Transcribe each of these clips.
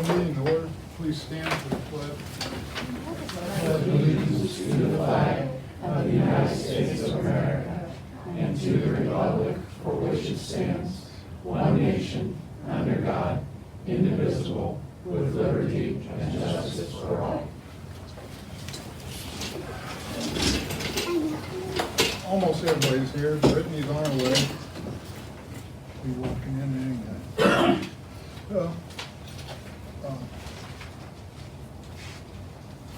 meeting to order. Please stand for the pledge. Pledge allegiance to the flag of the United States of America and to the republic for which it stands, one nation, under God, indivisible, with liberty and justice for all. Almost everybody's here. Brittany's on her way. Be walking in any minute.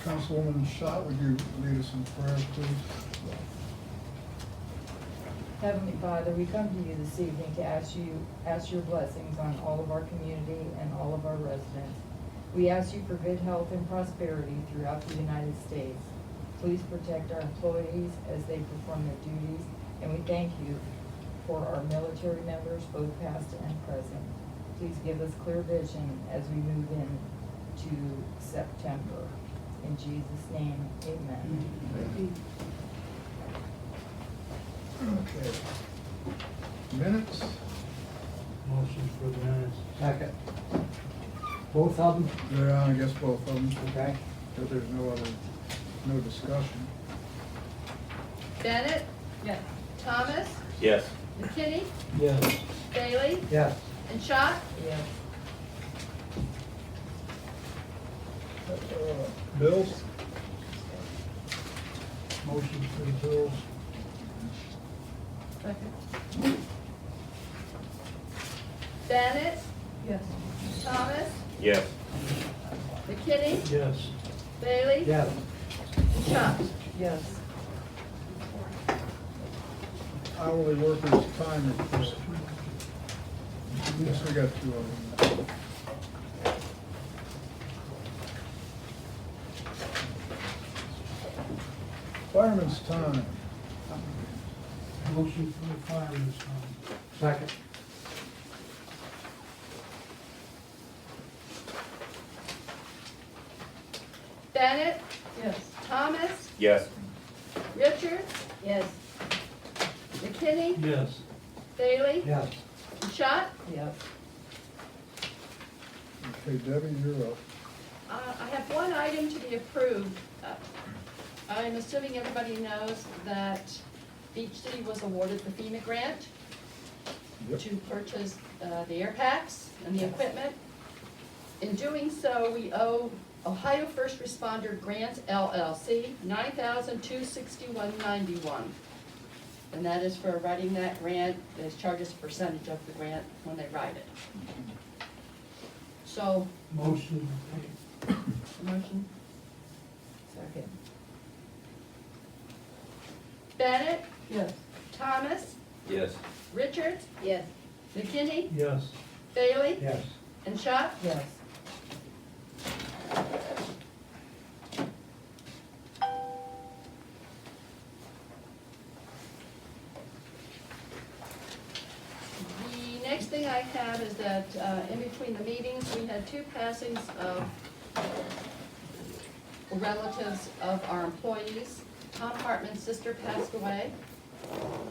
Councilwoman Schott, would you lead us in prayer, please? Heavenly Father, we come to you this evening to ask your blessings on all of our community and all of our residents. We ask you for good health and prosperity throughout the United States. Please protect our employees as they perform their duties, and we thank you for our military members, both past and present. Please give us clear vision as we move into September. In Jesus' name, amen. Okay. Minutes? Motion for the minutes. Second. Both of them? Yeah, I guess both of them. Okay. If there's no discussion. Bennett, Yes. Thomas, Yes. McKinney, Yes. Bailey, Yes. and Schott. Yes. Bills? Motion for the bills. Bennett, Yes. Thomas, Yes. McKinney, Yes. Bailey, Yes. and Schott. Yes. Hourly workers' time report. Yes, we got two of them. Fireman's time. Motion for the fireman's time. Second. Bennett, Yes. Thomas, Yes. Richards, Yes. McKinney, Yes. Bailey, Yes. and Schott. Yes. Okay, Debbie, you're up. I have one item to be approved. I'm assuming everybody knows that Beach City was awarded the FEMA grant Yep. to purchase the air packs and the equipment. In doing so, we owe Ohio First Responder Grants LLC $9,261.91. And that is for writing that grant. They charge us a percentage of the grant when they write it. So, Motion. motion. Second. Bennett, Yes. Thomas, Yes. Richards, Yes. McKinney, Yes. Bailey, Yes. and Schott. Yes. The next thing I have is that in between the meetings, we had two passings of relatives of our employees. Tom Hartman's sister passed away,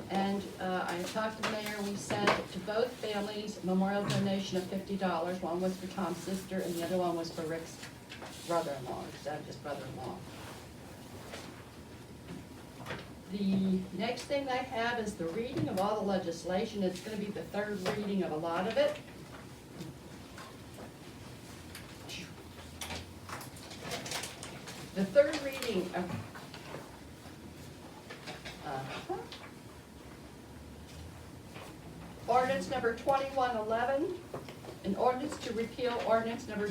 and I talked to the mayor. We sent to both families memorial donation of $50. One was for Tom's sister, and the other one was for Rick's brother-in-law, instead of just brother-in-law. The next thing I have is the reading of all the legislation. It's gonna be the third reading of a lot of it. The third reading of, ordinance number 2111, an ordinance to repeal ordinance number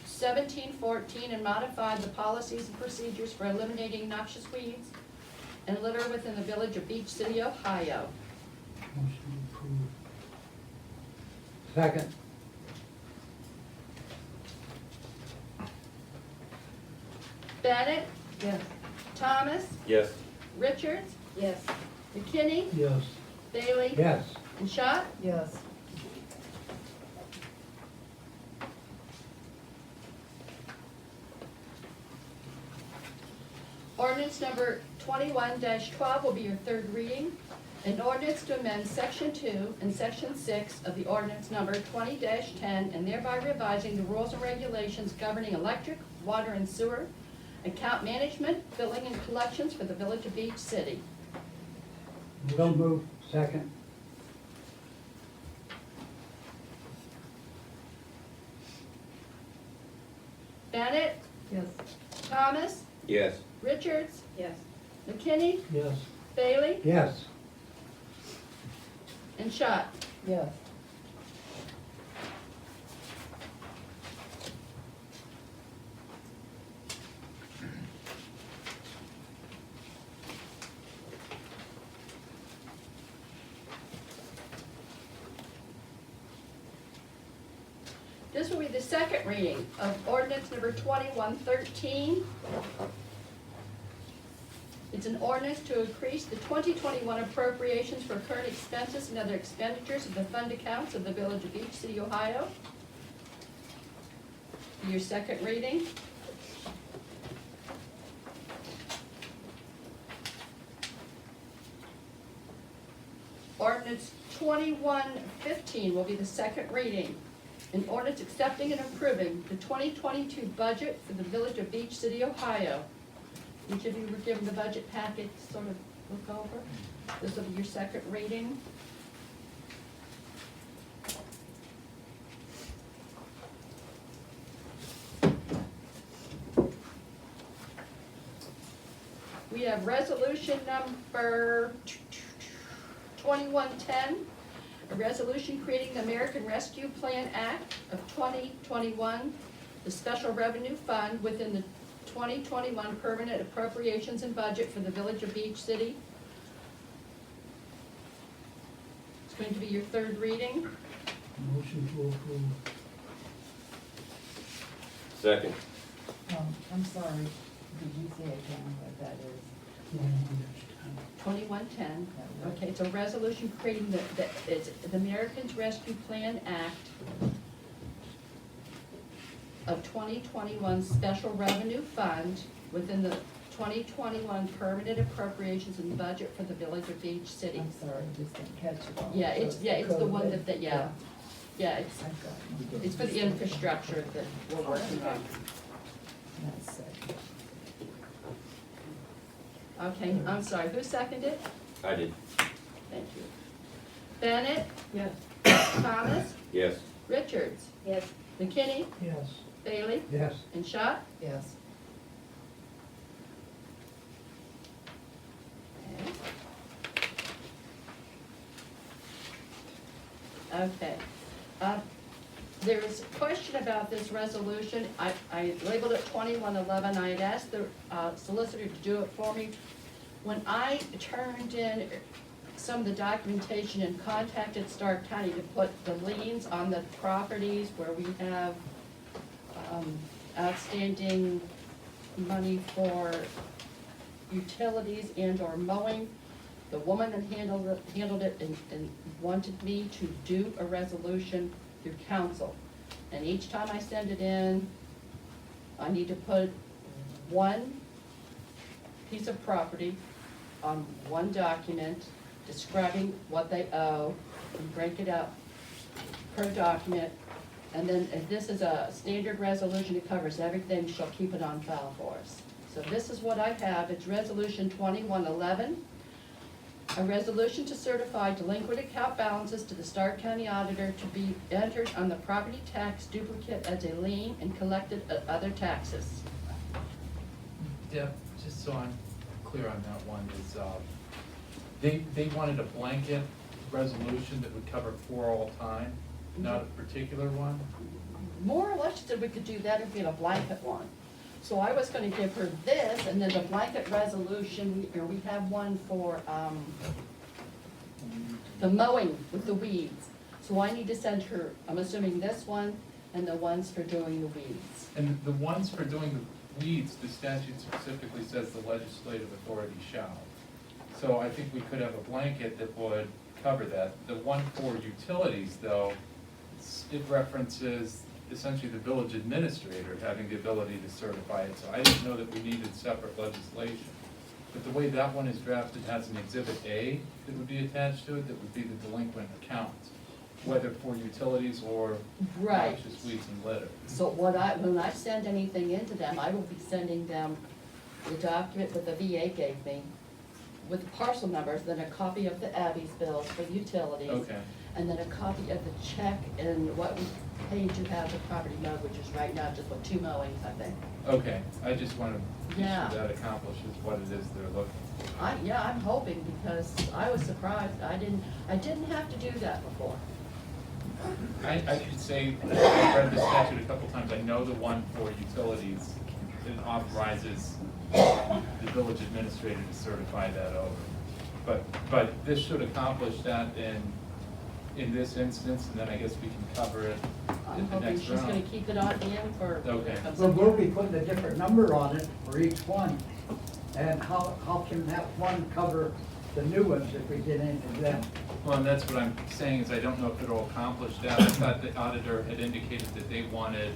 1714 and modify the policies and procedures for eliminating noxious weeds and litter within the village of Beach City, Ohio. Motion approved. Second. Bennett, Yes. Thomas, Yes. Richards, Yes. McKinney, Yes. Bailey, Yes. and Schott. Yes. Ordinance number 21-12 will be your third reading. An ordinance to amend section 2 and section 6 of the ordinance number 20-10 and thereby revising the rules and regulations governing electric, water, and sewer, account management, billing, and collections for the Village of Beach City. So moved. Second. Bennett, Yes. Thomas, Yes. Richards, Yes. McKinney, Yes. Bailey, Yes. and Schott. Yes. This will be the second reading of ordinance number 2113. It's an ordinance to increase the 2021 appropriations for current expenses and other expenditures of the fund accounts of the Village of Beach City, Ohio. Your second reading. Ordinance 2115 will be the second reading. An ordinance accepting and approving the 2022 budget for the Village of Beach City, Ohio. Each of you were given the budget packet to sort of look over. This will be your second reading. We have resolution number 2110, a resolution creating the American Rescue Plan Act of 2021, the special revenue fund within the 2021 permanent appropriations and budget for the Village of Beach City. It's going to be your third reading. Motion to approve. Second. I'm sorry, did you say again what that is? 2110. Okay, it's a resolution creating it's the Americans Rescue Plan Act of 2021 Special Revenue Fund within the 2021 Permanent Appropriations and Budget for the Village of Beach City. I'm sorry, I just didn't catch it all. Yeah, it's the one COVID. that, yeah, it's, I've got it. it's for the infrastructure that we're working on. That's it. Okay, I'm sorry, who seconded? I did. Thank you. Bennett, Yes. Thomas, Yes. Richards, Yes. McKinney, Yes. Bailey, Yes. and Schott. Yes. Okay. There is a question about this resolution. I labeled it 2111. I had asked the solicitor to do it for me. When I turned in some of the documentation and contacted Stark County to put the liens on the properties where we have outstanding money for utilities and or mowing, the woman that handled it and wanted me to do a resolution through council. And each time I send it in, I need to put one piece of property on one document describing what they owe and break it up per document. And then if this is a standard resolution, it covers everything, she'll keep it on file for us. So this is what I have. It's resolution 2111. A resolution to certify delinquent account balances to the Stark County Auditor to be entered on the property tax duplicate as a lien and collected at other taxes. Deb, just so I'm clear on that one, is, they wanted a blanket resolution that would cover for all time, not a particular one? More or less, she said we could do that if we had a blanket one. So I was gonna give her this, and then the blanket resolution, or we have one for, the mowing with the weeds. So I need to send her, I'm assuming this one, and the ones for doing the weeds. And the ones for doing the weeds, the statute specifically says the legislative authority shall. So I think we could have a blanket that would cover that. The one for utilities, though, it references essentially the village administrator having the ability to certify it. So I didn't know that we needed separate legislation. But the way that one is drafted has an exhibit A that would be attached to it, that would be the delinquent accounts, whether for utilities or Right. noxious weeds and litter. So when I send anything into them, I will be sending them the document that the VA gave me with the parcel numbers, then a copy of the Abby's bills for the utilities. Okay, And then a copy of the check and what we paid to have the property mowed, which is right now just what, 2 mowings, I think. okay, I just want to be Yeah. sure that accomplishes what it is they're looking for. Yeah, I'm hoping, because I was surprised, I didn't have to do that before. I should say, I've read the statute a couple times, I know the one for utilities, it authorizes the village administrator to certify that over. But this should accomplish that in this instance, and then I guess we can cover it I'm in the hoping next she's gonna round. keep it on hand for. Okay. So we'll be putting a different number on it for each one. And how can that one cover the new ones if we get into them? Well, and that's what I'm saying, is I don't know if it'll accomplish that. I thought the auditor had indicated that they wanted,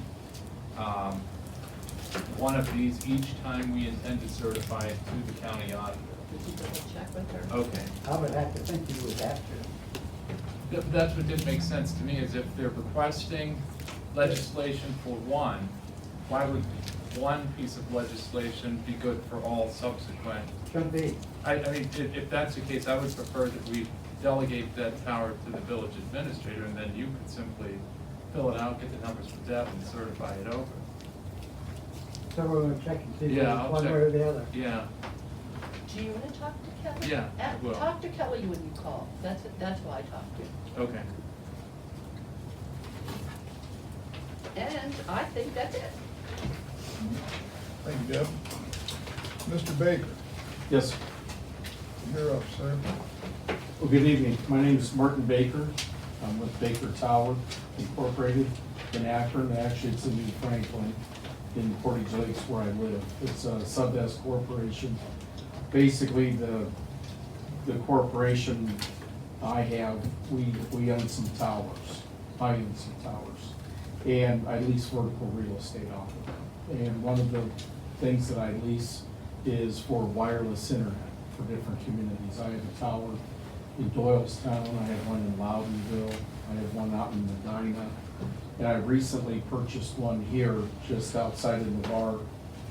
one of these each time we intend to certify it to the county auditor. Did you double check with her? Okay. I would have to think you would have to. That's what did make sense to me, is if they're requesting legislation for one, why would one piece of legislation be good for all subsequent? Should be. I mean, if that's the case, I would prefer that we delegate that power to the village administrator, and then you could simply fill it out, get the numbers from Deb, and certify it over. So we're gonna check and see if Yeah, it's I'll one check. way or the other. Yeah, Do you wanna talk to Kelly? Yeah, I will. Talk to Kelly when you call, that's who I talk to. okay. And I think that's it. Thank you, Deb. Mr. Baker, Yes. you're up, sir. Well, good evening. My name is Martin Baker. I'm with Baker Tower Incorporated in Akron. Actually, it's in New Franklin in Portage Lakes where I live. It's a sub-S corporation. Basically, the corporation I have, we own some towers. I own some towers. And I lease vertical real estate off of them. And one of the things that I lease is for wireless internet for different communities. I have a tower in Doylestown, I have one in Loudonville, I have one out in Medina. And I recently purchased one here, just outside of Navarre,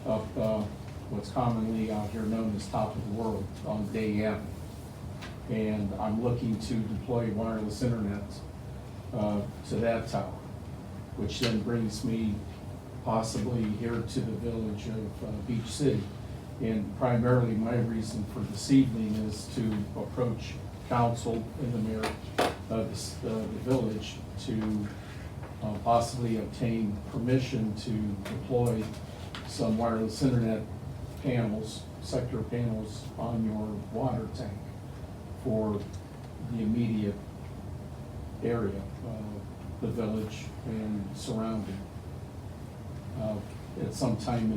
up, what's commonly out here known as Top of the World on Day Avenue. And I'm looking to deploy wireless internet, to that tower, which then brings me possibly here to the village of Beach City. And primarily my reason for this evening is to approach council and the mayor of the village to possibly obtain permission to deploy some wireless internet panels, sector panels on your water tank for the immediate area, the village and surrounding, at some time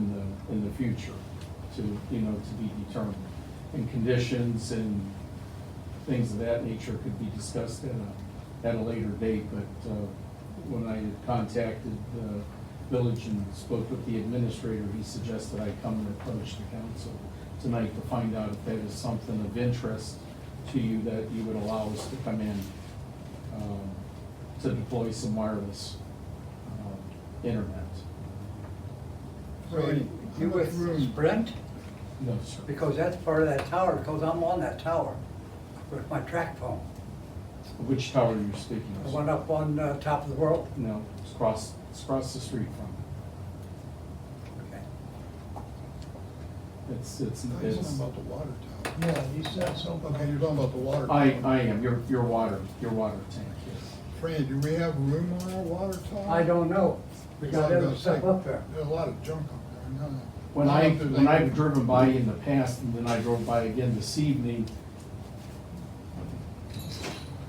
in the future to, to be determined. And conditions and things of that nature could be discussed at a later date, but when I had contacted the village and spoke with the administrator, he suggested I come and approach the council tonight to find out if that is something of interest to you, that you would allow us to come in to deploy some wireless internet. So you with Sprint? No, sir. Because that's part of that tower, because I'm on that tower with my track phone. Which tower are you speaking The of? one up on Top of the World. No, it's across the street from Okay. it. It's He's talking about the water tower. Yeah, you said something. Okay, you're talking about the water tower. I am, your water tank, yes. Fran, do we have room on our water tower? I don't know. We got Well, I'm other gonna stuff say, up there. There's a lot of junk up there. I know that. When I don't know if there's I've any- driven by in the past, and then I drove by again this evening,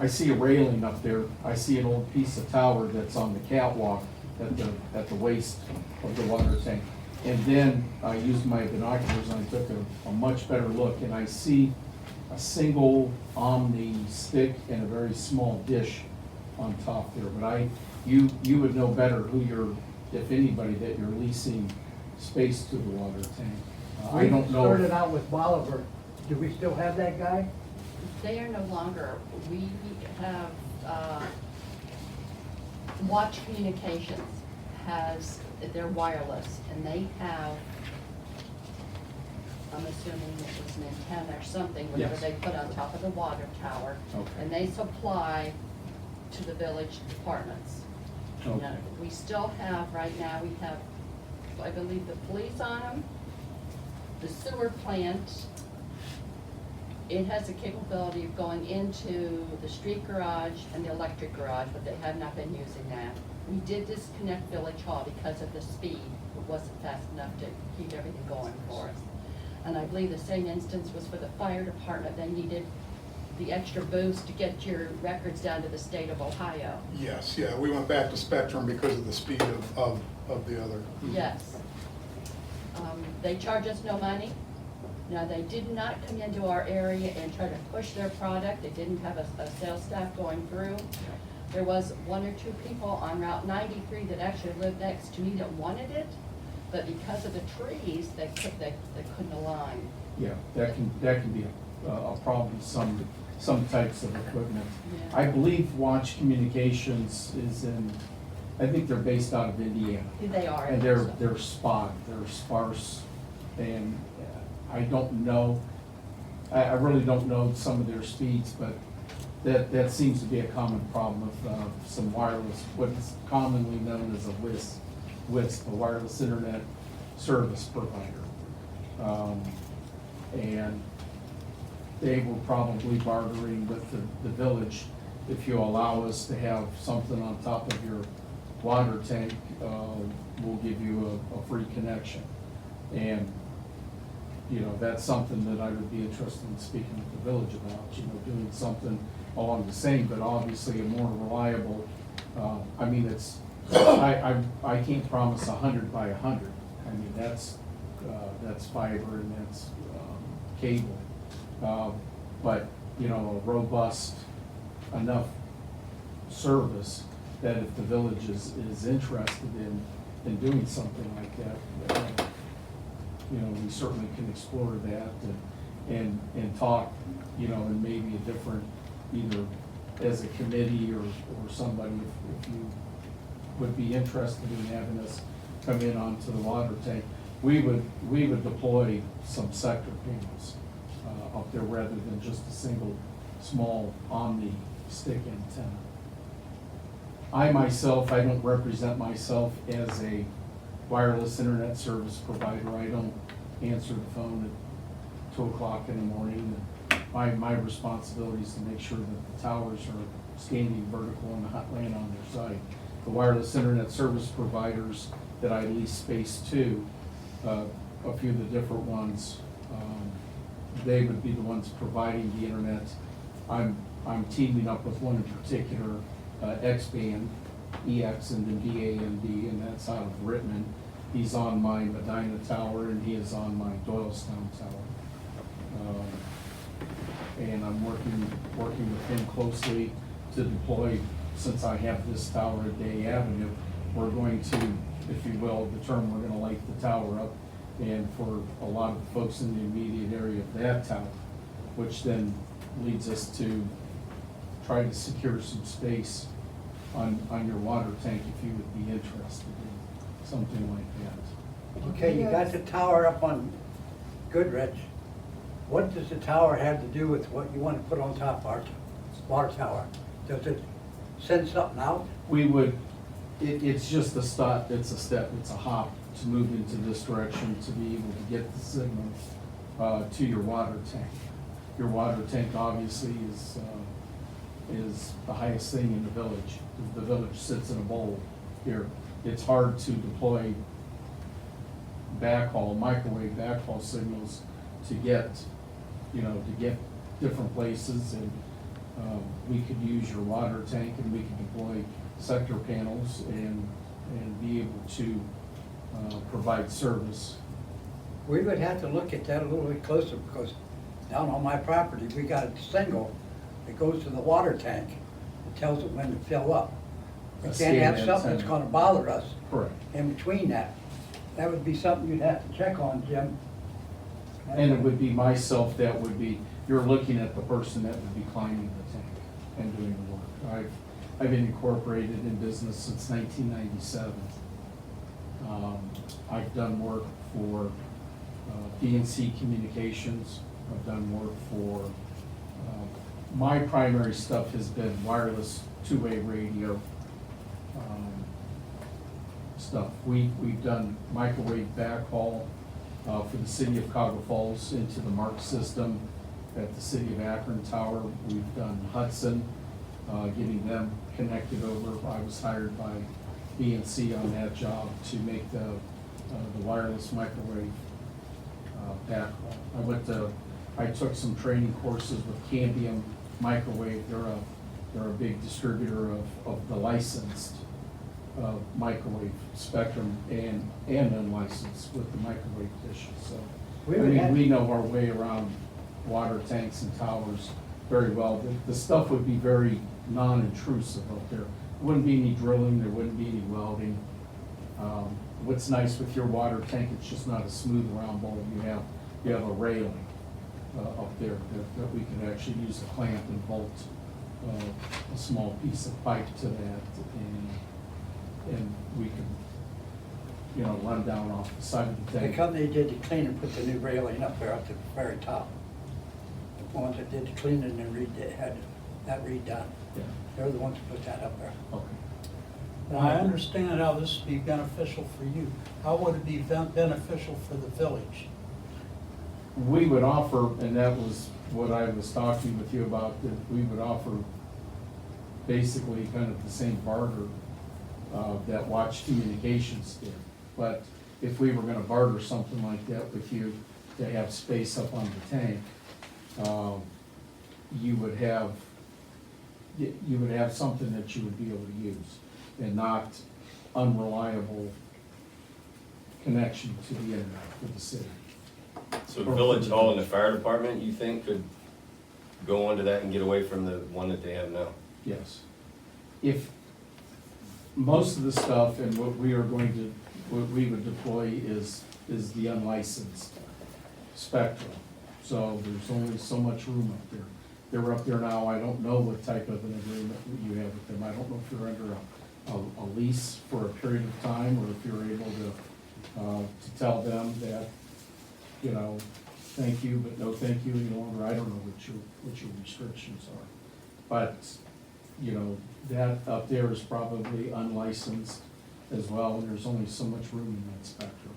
I see a railing up there. I see an old piece of tower that's on the catwalk at the waist of the water tank. And then I used my binoculars and I took a much better look, and I see a single Omni stick and a very small dish on top there. But you would know better who you're, if anybody, that you're leasing space to the water tank. I don't know. We started out with Bolivar. Do we still have that guy? They are no longer, we have, Watch Communications has, they're wireless, and they have, I'm assuming it was an antenna or something, whatever Yes. they put on top of the water tower. Okay. And they supply to the village departments. Okay. Now, we still have, right now, we have, I believe, the police on them, the sewer plant. It has the capability of going into the street garage and the electric garage, but they have not been using that. We did disconnect Village Hall because of the speed. It wasn't fast enough to keep everything going for us. And I believe the same instance was for the fire department. They needed the extra boost to get your records down to the state of Ohio. Yes, yeah, we went back to Spectrum because of the speed of the other. Yes. They charge us no money. Now, they did not come into our area and try to push their product. They didn't have a sales staff going through. There was one or two people on Route 93 that actually lived next to me that wanted it, but because of the trees, they couldn't align. Yeah, that can be a problem with some types of equipment. Yeah. I believe Watch Communications is in, I think they're based out of Indiana. They are. And they're sparse, and I don't know, I really don't know some of their speeds, but that seems to be a common problem with some wireless, what's commonly known as a WISP, a wireless internet service provider. And they were probably bartering with the village. If you allow us to have something on top of your water tank, we'll give you a free connection. And, you know, that's something that I would be interested in speaking with the village about, you know, doing something along the same, but obviously a more reliable, I mean, it's, I can't promise 100 by 100. I mean, that's fiber and that's cable. But, you know, a robust enough service that if the village is interested in doing something like that, you know, we certainly can explore that and talk, you know, and maybe a different, either as a committee or somebody, if you would be interested in having us come in onto the water tank, we would deploy some sector panels up there rather than just a single small Omni stick antenna. I myself, I don't represent myself as a wireless internet service provider. I don't answer the phone at 2 o'clock in the morning. My responsibility is to make sure that the towers are standing vertical and not laying on their side. The wireless internet service providers that I lease space to, a few of the different ones, they would be the ones providing the internet. I'm teaming up with one in particular, X-Band, EX and then BAND, and that's out of Rittman. He's on my Medina tower and he is on my Doylestown tower. And I'm working with him closely to deploy, since I have this tower at Day Avenue, we're going to, if you will, determine we're gonna light the tower up. And for a lot of the folks in the immediate area of that tower, which then leads us to try to secure some space on your water tank if you would be interested in something like that. Okay, you got the tower up on Goodrich. What does the tower have to do with what you want to put on top of our water tower? Does it send something out? We would, it's just a step, it's a hop to move into this direction to be able to get the signal to your water tank. Your water tank obviously is the highest thing in the village. The village sits in a bowl here. It's hard to deploy microwave backhaul signals to get, you know, to get different places, and we could use your water tank and we could deploy sector panels and be able to provide service. We would have to look at that a little bit closer, because down on my property, we got a single that goes to the water tank. It tells it when to fill up. We A can't have scan something that's antenna. gonna bother us Correct. in between that. That would be something you'd have to check on, Jim. And it would be myself that would be, you're looking at the person that would be climbing the tank and doing the work. I've been incorporated in business since 1997. I've done work for DNC Communications. I've done work for, my primary stuff has been wireless two-way radio stuff. We've done microwave backhaul for the city of Cottle Falls into the MARC system at the city of Akron Tower. We've done Hudson, getting them connected over. I was hired by BNC on that job to make the wireless microwave backhaul. I took some training courses with Cambium Microwave. They're a big distributor of the licensed microwave spectrum and unlicensed with the microwave dishes. So, we know our way around water tanks and towers very well. The stuff would be very non-intrusive up there. Wouldn't be any drilling, there wouldn't be any welding. What's nice with your water tank, it's just not a smooth round bowl. You have a railing up there that we can actually use a clamp and bolt a small piece of pipe to that, and we can, run down off the side of the The tank. company did the cleaning, put the new railing up there at the very top. The ones that did the cleaning and had that redone. Yeah, They're the ones that put that up there. okay. Now, I understand how this would be beneficial for you. How would it be beneficial for the village? We would offer, and that was what I was talking with you about, that we would offer basically kind of the same barter that Watch Communications did. But if we were gonna barter something like that with you to have space up on the tank, you would have something that you would be able to use and not unreliable connection to the internet for the city. So Village Hall and the fire department, you think could go onto that and get away from the one that they have now? Yes. If most of the stuff and what we would deploy is the unlicensed spectrum. So there's only so much room up there. They're up there now, I don't know what type of an agreement you have with them. I don't know if you're under a lease for a period of time, or if you're able to tell them that, thank you, but no thank you any longer. I don't know what your restrictions are. But, that up there is probably unlicensed as well, and there's only so much room in that spectrum.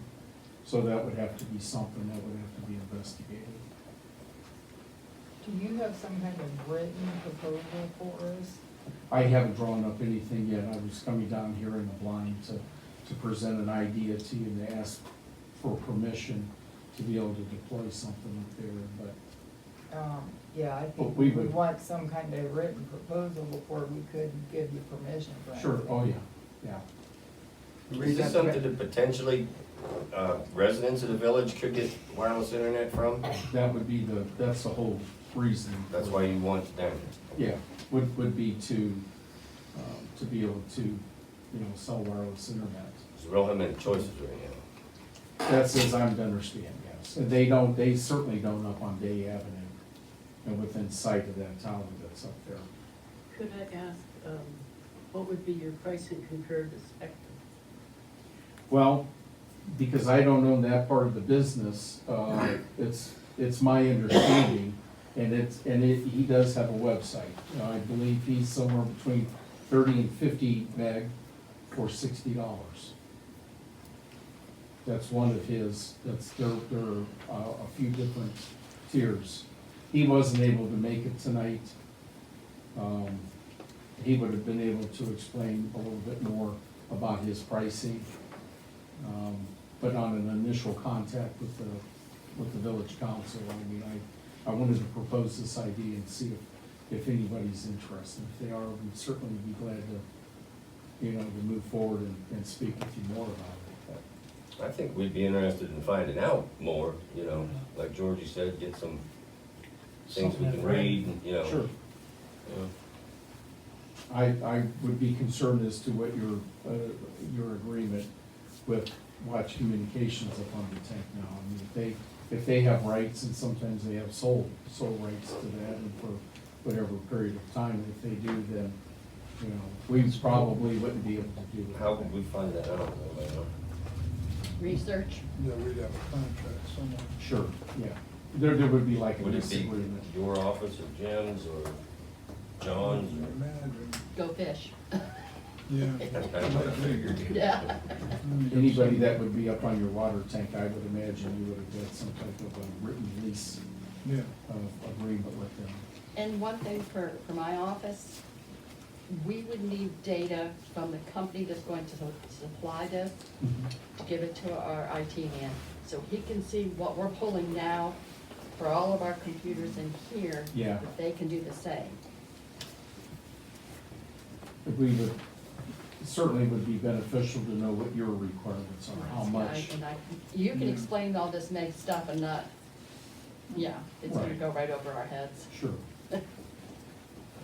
So that would have to be something that would have to be investigated. Do you have some kind of written proposal for us? I haven't drawn up anything yet. I was coming down here in the blind to present an idea to you and to ask for permission to be able to deploy something up there, but Yeah, I But think we we would- would want some kind of written proposal before we could give you permission for anything. sure, oh, yeah. Is this something that potentially residents of the village could get wireless internet from? That would be that's the whole reason. That's why you want it down Yeah, would be to be able to, sell wireless internet. there. Because we don't have many choices right now. That's as I'm to understand, yes. And they certainly don't up on Day Avenue, and within sight of that tower that's up there. Could I ask, what would be your pricing compared to Spectrum? Well, because I don't own that part of the business, it's my understanding, and he does have a website. I believe he's somewhere between 30 and 50 meg for $60. That's one of his, there are a few different tiers. He wasn't able to make it tonight. He would have been able to explain a little bit more about his pricing. But on an initial contact with the village council, I wanted to propose this idea and see if anybody's interested. If they are, we'd certainly be glad to move forward and speak with you more about it. I think we'd be interested in finding out more, like Georgie said, get some things we can read, and, Sure. I would be concerned as to what your agreement with Watch Communications up on the tank now. If if they have rights, and sometimes they have sole rights to that, and for whatever period of time, if they do, then, you know, we probably wouldn't be able to do it. How would we find that out? Anybody know? Research. Yeah, we'd have a contract somewhere. Sure, yeah. There would be like a Would it lease be agreement. your office or Jim's or John's or? Imagine, Go fish. yeah. That's kind of what I figured. Yeah. Anybody that would be up on your water tank, I would imagine you would have got some type of a written lease Yeah, agreement with them. And one thing for my office, we would need data from the company that's going to supply this, to give it to our IT man, so he can see what we're pulling now for all of our computers in here. Yeah. That they can do the same. If we would, certainly would be beneficial to know what your requirements are, how much. And you can explain all this Meg stuff and not, yeah, it's gonna Right. go right over our heads. Sure.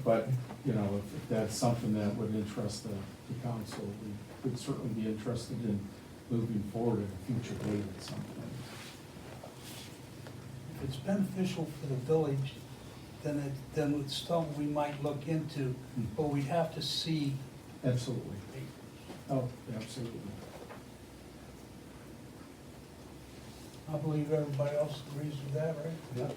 But, you know, if that's something that would interest the council, we would certainly be interested in moving forward at a future date at some point. If it's beneficial for the village, then it's something we might look into, but we'd have to see. Absolutely. Oh, absolutely. I believe everybody else agrees with that, right?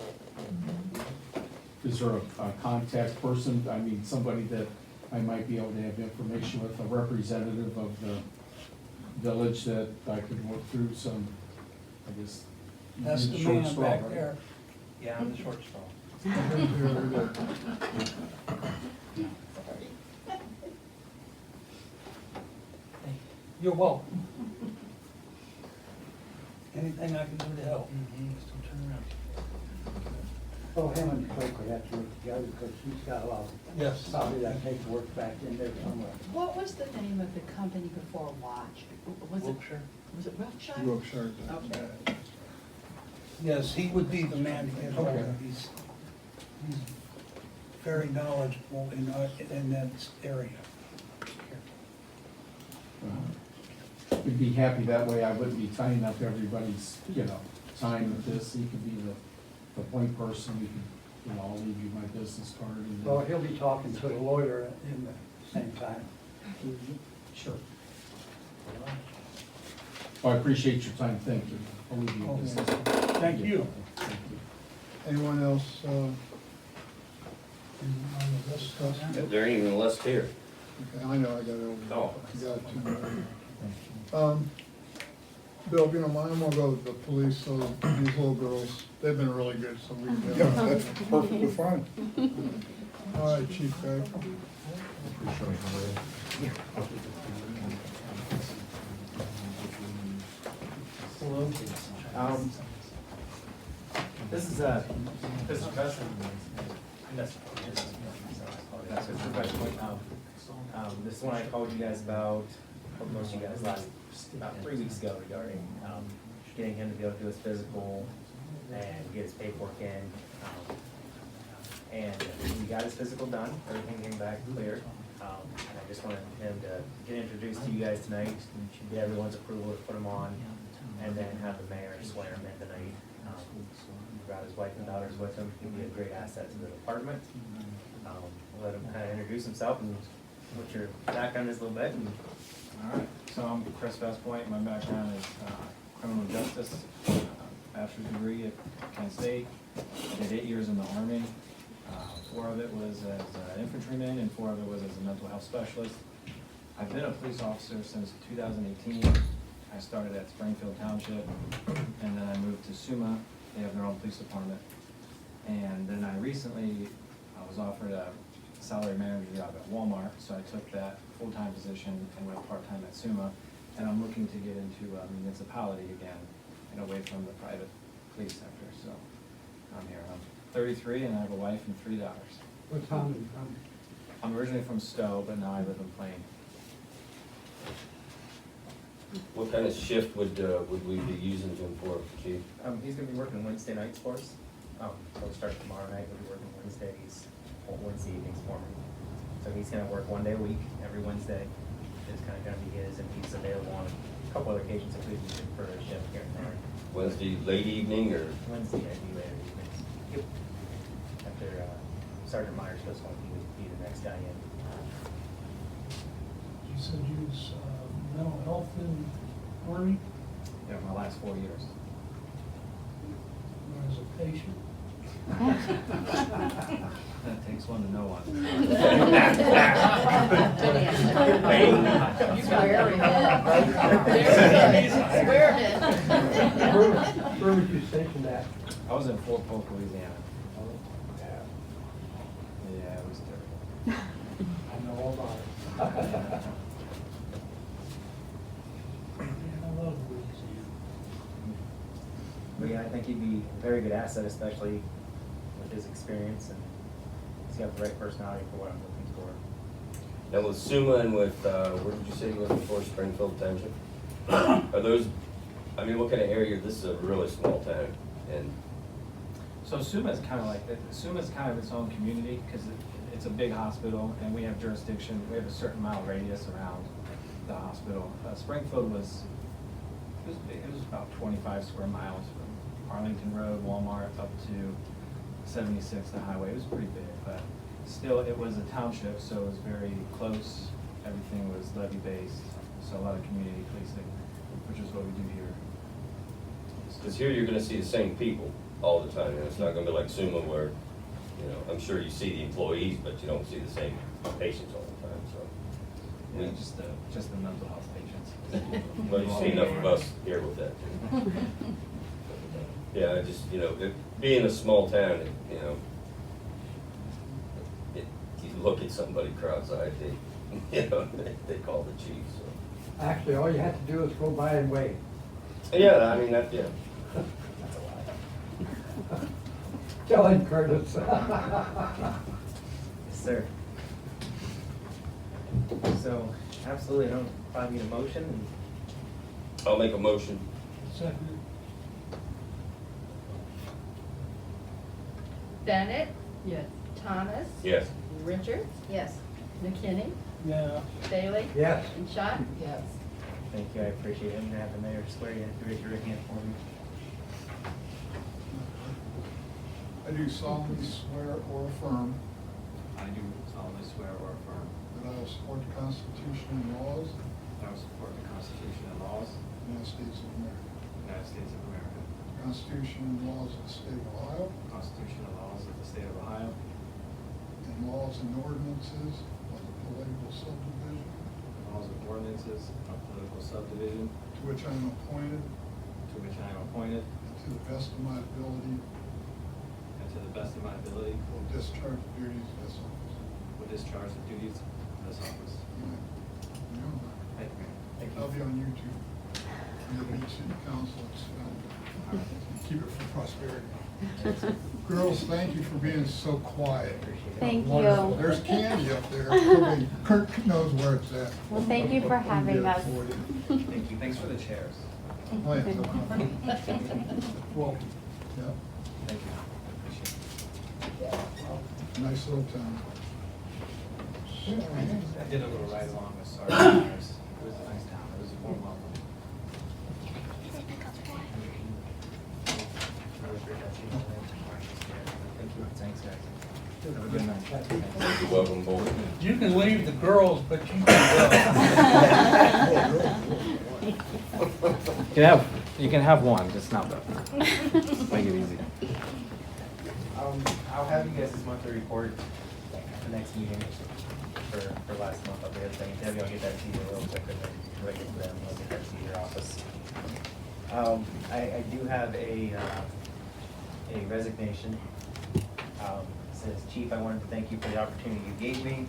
Is there a contact person, I mean, somebody that I might be able to have information with, a representative of the village that I could work through some, I guess. That's the short man straw, back right? there. Yeah, I'm the short straw. You're welcome. Anything I can do to help? Oh, him and Craig would have to work together because he's got a lot of, Yes. probably that paperwork back in there somewhere. What was the name of the company before Watch? Was it, Wiltshire. was it Wiltshire? Wiltshire. Okay. Yes, he would be the man to get hold of. He's very knowledgeable in that area. We'd be happy that way, I wouldn't be tying up everybody's, you know, time with this, he could be the point person, we could, you know, I'll leave you my business card and. Well, he'll be talking to the lawyer in the same time. Sure. Well, I appreciate your time, thank you. I'll leave you Okay. business card. Thank you. Thank you. Anyone else, On the list, There ain't even a list here. okay, I know, I got it over. Oh. I got it too much. Thank you. Bill, if you don't mind, I'm gonna go to the police, so these little girls, they've been really good, so we can. Yeah, that's perfectly fine. All right, Chief Craig. This is Mr. Preston. That's his professional. This is one I called you guys about, or most of you guys about 3 weeks ago regarding getting him to be able to do his physical and get his paperwork in. And we got his physical done, everything came back clear. And I just wanted him to get introduced to you guys tonight, get everyone's approval to put him on, and then have the mayor swear him in tonight. Brought his wife and daughters with him, he'll be a great asset to the department. We'll let him kind of introduce himself and what your background is a little bit. All right, so I'm Chris Westpoint. My background is criminal justice, bachelor's degree at Kent State. I did 8 years in the Army. 4 of it was as an infantryman and 4 of it was as a mental health specialist. I've been a police officer since 2018. I started at Springfield Township and then I moved to Suma. They have their own police department. And then I recently was offered a salary manager job at Walmart, so I took that full-time position and went part-time at Suma. And I'm looking to get into a municipality again and away from the private police sector, so I'm here. I'm 33 and I have a wife and 3 daughters. What town are you from? I'm originally from Stowe, but now I live in Plain. What kind of shift would we be using him for, Chief? He's gonna be working Wednesday nights for us. So we'll start tomorrow night, we'll be working Wednesdays, Wednesday evenings for me. So he's gonna work 1 day a week, every Wednesday. It's kind of gonna be his, and he's available on a couple other occasions if we need him for a shift here and there. Wednesday late evening or? Wednesday, I'd be later evenings. Yep. After Sergeant Myers goes home, he would be the next guy in. You said you was mental health in Army, Yeah, my last 4 years. as a patient. That takes one to know one. You swear in. Swear in. Where would you station that? I was in Fort Polk, Louisiana. Yeah, it was terrible. I know all about it. I love Louisiana. But yeah, I think he'd be a very good asset, especially with his experience, and he's got the right personality for what I'm looking for. Now with Suma and with, where did you say you were before, Springfield Township? Are those, I mean, what kind of area, this is a really small town, and, So Suma's kind of like, Suma's kind of its own community, because it's a big hospital, and we have jurisdiction, we have a certain mile radius around the hospital. Springfield was, it was about 25 square miles from Arlington Road, Walmart, up to 76, the highway. It was pretty big, but still, it was a township, so it was very close. Everything was levy-based, so a lot of community policing, which is what we do here. because here you're gonna see the same people all the time, and it's not gonna be like Suma where, you know, I'm sure you see the employees, but you don't see the same patients all the time, so. Yeah, just the mental health patients. Well, you see enough of us here with that. Yeah, I just, you know, being a small town, you know, you look at somebody cross-eyed, they, you know, they call the chief, so. Actually, all you have to do is go by and wave. Yeah, I mean, that, yeah. Tell him, Curtis. Yes, sir. So, absolutely, I don't probably need a motion, and I'll make a motion. Second. Bennett, Yes. Thomas. Yes. Richards. Yes. McKinney, Yeah. Bailey. Yes. And Schott. Yes. thank you, I appreciate it. I'm gonna have the mayor swear you, raise your right hand for me. I do solemnly swear or affirm I do solemnly swear or affirm that I will support the Constitution and laws of that I will support the Constitution and laws of the United States of America, the United States of America, the Constitution and laws of the state of Ohio, the Constitution and laws of the state of Ohio, and laws and ordinances of the political subdivision the laws and ordinances of political subdivision to which I am appointed, to which I am appointed, and to the best of my ability and to the best of my ability will discharge the duties of this office. will discharge the duties of this office. You know, Thank you. Thank you. I'll be on YouTube. You'll meet city council. Keep it for prosperity. Girls, thank you for being so quiet. Thank Wonderful. you. There's candy up there. Okay, Kirk knows where it's at. Well, thank you for I'll having get it us. for you. Thank you. Thanks for the chairs. Oh, yeah. Well, yeah, Thank you. I appreciate nice little town. it. I did a little ride along with Sergeant Myers. It was a nice town. It was a warm welcome. Thank you. Thanks, guys. Have a good night. You're welcome aboard. You can leave the girls, but you can go. You can have one, just not both. Make it easy. I'll have you guys' monthly report at the next meeting for last month. I'll be able to, Debbie, I'll get that to you real quick and then bring it to them. I'll get that to your office. I do have a resignation. It says, Chief, I wanted to thank you for the opportunity you gave me.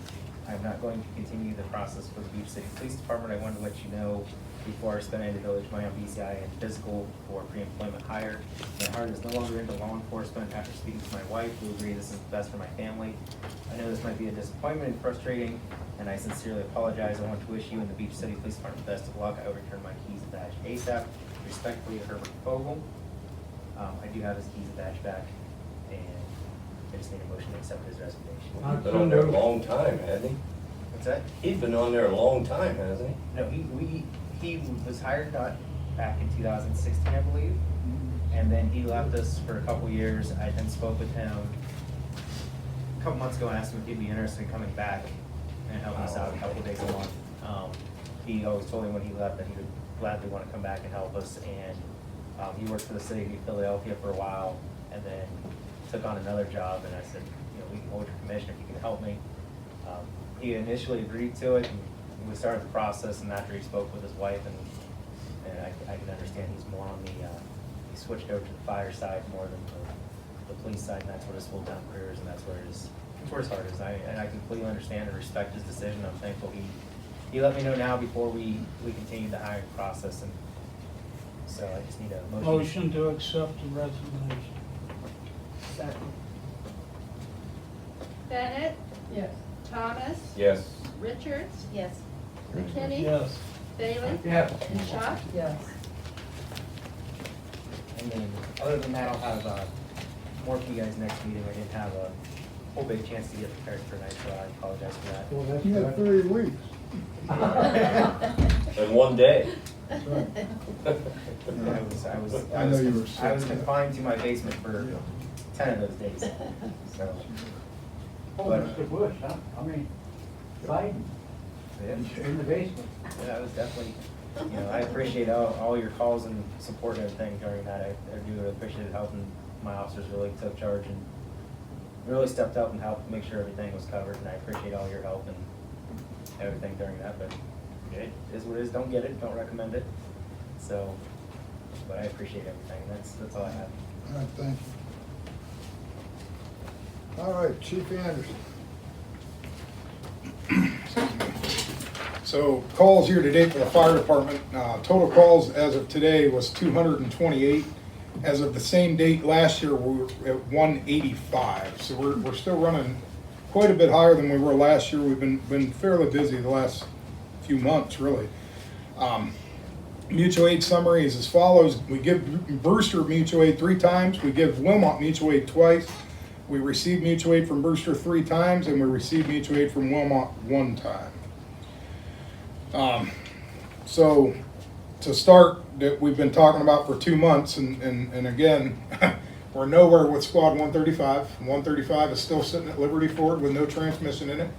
I'm not going to continue the process for the Beach City Police Department. I wanted to let you know before I spent any village money on BCI and physical for pre-employment hire. My heart is no longer into law enforcement. After speaking to my wife, we agree this is the best for my family. I know this might be a disappointment and frustrating, and I sincerely apologize. I want to wish you and the Beach City Police Department the best of luck. I will return my keys and badge ASAP. Respectfully, Herbert Fogel. I do have his keys and badge back, and I just need a motion to accept his resignation. He's been on there a long time, hasn't he? What's that? He's been on there a long time, hasn't he? No, he was hired back in 2016, I believe. And then he left us for a couple years. I then spoke with him a couple months ago and asked him if he'd be interested in coming back and helping us out a couple days a month. He always told me when he left that he would gladly want to come back and help us. And he worked for the city of Philadelphia for a while and then took on another job. And I said, we can hold your commission if you can help me. He initially agreed to it, and we started the process. And after he spoke with his wife, and I can understand he's more on the he switched over to the fire side more than the police side, and that's what his full-time career is, and that's where his heart is. And I completely understand and respect his decision. I'm thankful he let me know now before we continue the hiring process, and so I just need a motion. Motion to accept the resignation. Second. Bennett, Yes. Thomas, Yes. Richards, Yes. McKinney, Yes. Bailey, Yes. and Schott. Yes. And then, other than that, I'll have more for you guys next meeting. I didn't have a whole big chance to get prepared for tonight, so I apologize for that. Well, that's You had good. 30 weeks. In one day. That's right. I I know you were was sick. confined to my basement for 10 of those days, so. Oh, Mr. Bush, huh? I mean, Biden, Yeah. in the basement. Yeah, I was definitely, I appreciate all your calls and support and everything during that. I do really appreciate it, helping my officers really took charge and really stepped up and helped make sure everything was covered, and I appreciate all your help and everything during that, but it is what it is. Don't get it, don't recommend it, so, but I appreciate everything. That's all I have. All right, thank you. All right, Chief Anderson. So calls here today for the fire department, total calls as of today was 228. As of the same date last year, we were at 185. So we're still running quite a bit higher than we were last year. We've been fairly busy the last few months, really. Mutual aid summary is as follows. We give Brewster mutual aid 3 times. We give Wilmot mutual aid twice. We receive mutual aid from Brewster 3 times, and we receive mutual aid from Wilmot 1 time. So to start, that we've been talking about for 2 months, and again, we're nowhere with squad 135. 135 is still sitting at Liberty Ford with no transmission in it.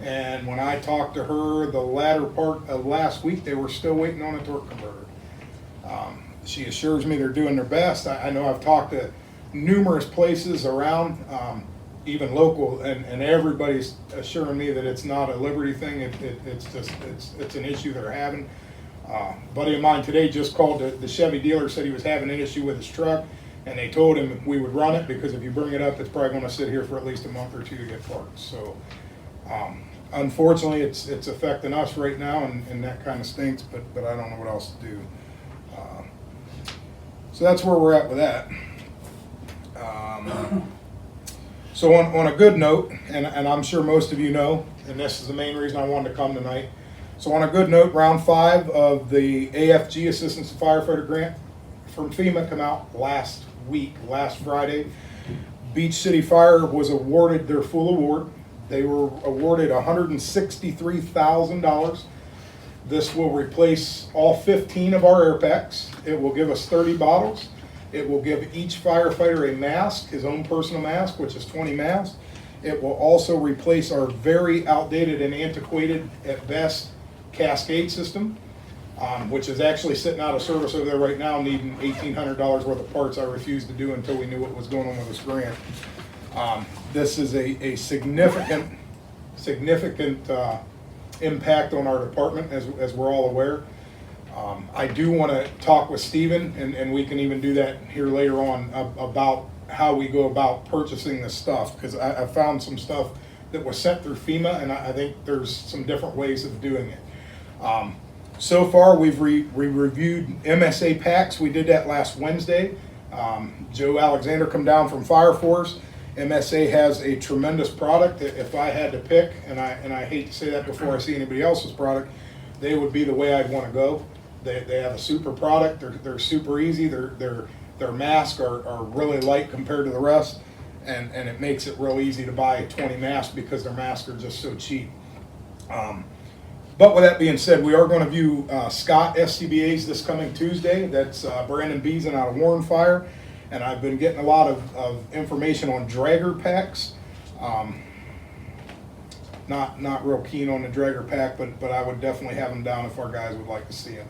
And when I talked to her the latter part of last week, they were still waiting on a torque converter. She assures me they're doing their best. I know I've talked to numerous places around, even local, and everybody's assuring me that it's not a Liberty thing. It's an issue they're having. Buddy of mine today just called the Chevy dealer, said he was having an issue with his truck, and they told him we would run it because if you bring it up, it's probably going to sit here for at least a month or 2 to get parts. So unfortunately, it's affecting us right now, and that kind of stinks. But I don't know what else to do. So that's where we're at with that. So on a good note, and I'm sure most of you know, and this is the main reason I wanted to come tonight. So on a good note, round 5 of the AFG Assistance to Firefighter Grant from FEMA come out last Friday. Beach City Fire was awarded their full award. They were awarded $163,000. This will replace all 15 of our air packs. It will give us 30 bottles. It will give each firefighter a mask, his own personal mask, which is 20 masks. It will also replace our very outdated and antiquated, at best, Cascade system, which is actually sitting out of service over there right now, needing $1,800 worth of parts I refused to do until we knew what was going on with this grant. This is a significant impact on our department, as we're all aware. I do want to talk with Stephen, and we can even do that here later on, about how we go about purchasing this stuff, because I found some stuff that was sent through FEMA, and I think there's some different ways of doing it. So far, we've reviewed MSA packs. We did that last Wednesday. Joe Alexander come down from Fire Force. MSA has a tremendous product. If I had to pick, and I hate to say that before I see anybody else's product, they would be the way I'd want to go. They have a super product. They're super easy. Their masks are really light compared to the rest, and it makes it real easy to buy 20 masks because their masks are just so cheap. But with that being said, we are going to view Scott SCBA's this coming Tuesday. That's Brandon Beeson out of Warren Fire. And I've been getting a lot of information on dragger packs. Not real keen on the dragger pack, but I would definitely have them down if our guys would like to see them.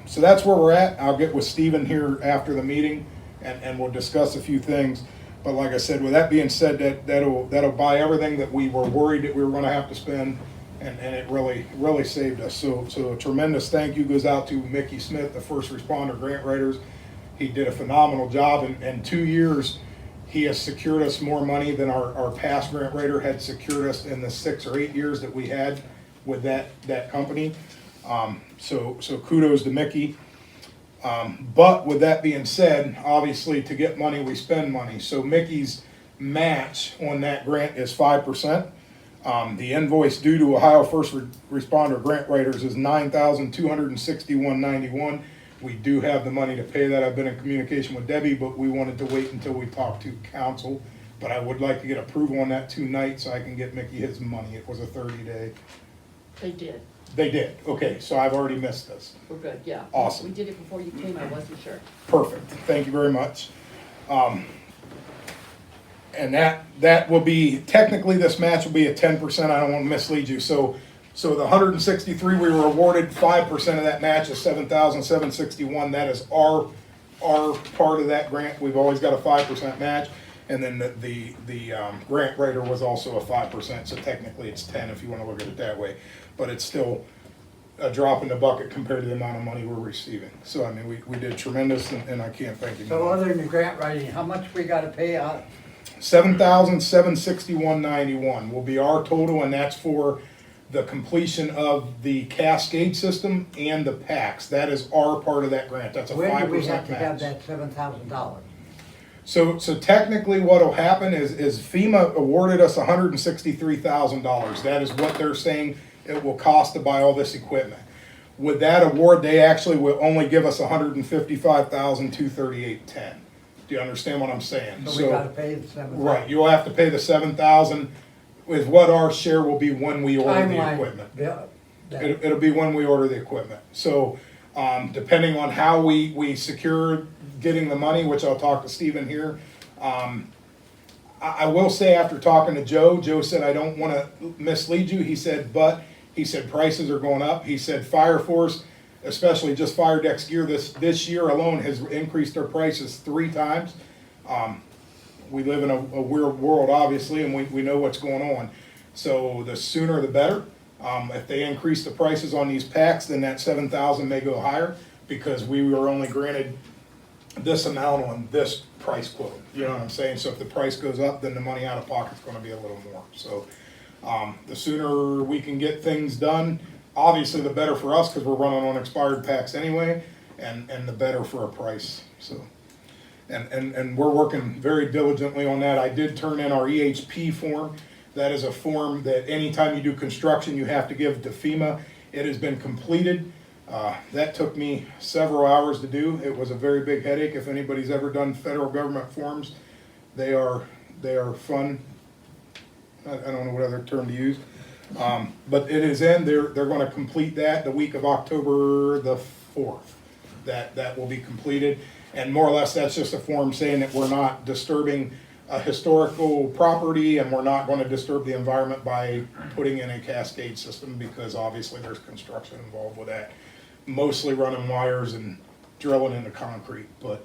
So that's where we're at. I'll get with Steven here after the meeting and we'll discuss a few things. But like I said, with that being said, that'll buy everything that we were worried that we were gonna have to spend, and it really saved us. So a tremendous thank you goes out to Mickey Smith, the first responder grant writers. He did a phenomenal job. In 2 years, he has secured us more money than our past grant writer had secured us in the 6 or 8 years that we had with that company. So kudos to Mickey. But with that being said, obviously to get money, we spend money. So Mickey's match on that grant is 5%. The invoice due to Ohio First Responder Grant Writers is $9,261.91. We do have the money to pay that. I've been in communication with Debbie, but we wanted to wait until we talked to council. But I would like to get approval on that tonight so I can get Mickey his money. It was a 30-day. They did. They did. Okay, so I've already missed this. We're good, yeah. Awesome. We did it before you came, I wasn't sure. Perfect. Thank you very much. And that will be, technically this match will be at 10%. I don't want to mislead you. So the 163 we were awarded, 5% of that match is 7,761. That is our part of that grant. We've always got a 5% match. And then the grant writer was also a 5%. So technically it's 10 if you want to look at it that way. But it's still a drop in the bucket compared to the amount of money we're receiving. So I mean, we did tremendous, and I can't thank you So enough. other than the grant writing, how much we gotta pay out? $7,761.91 will be our total, and that's for the completion of the Cascade system and the packs. That is our part of that grant. That's a 5% When match. do we have to have that $7,000? So technically what'll happen is FEMA awarded us $163,000. That is what they're saying it will cost to buy all this equipment. With that award, they actually will only give us $155,238.10. Do you understand what I'm saying? So we gotta pay the $7,000? Right, you'll have to pay the $7,000 with what our share will be when we order the Timeline, equipment. yeah, that- It'll be when we order the equipment. So, depending on how we secure getting the money, which I'll talk to Stephen here. I will say after talking to Joe said, I don't wanna mislead you. He said prices are going up. He said Fire Force, especially just Fire Deck's gear this year alone has increased their prices 3 times. We live in a weird world, obviously, and we know what's going on. So the sooner the better. If they increase the prices on these packs, then that 7,000 may go higher because we were only granted this amount on this price quote. You know what I'm saying? So if the price goes up, then the money out of pocket's gonna be a little more. So the sooner we can get things done, obviously the better for us because we're running on expired packs anyway, and the better for a price. So. And we're working very diligently on that. I did turn in our EHP form. That is a form that anytime you do construction, you have to give to FEMA. It has been completed. That took me several hours to do. It was a very big headache. If anybody's ever done federal government forms, they are fun. I don't know what other term to use. But it is in. They're going to complete that the week of October the 4th. That will be completed. And more or less, that's just a form saying that we're not disturbing a historical property and we're not going to disturb the environment by putting in a cascade system because obviously there's construction involved with that. Mostly running wires and drilling into concrete, but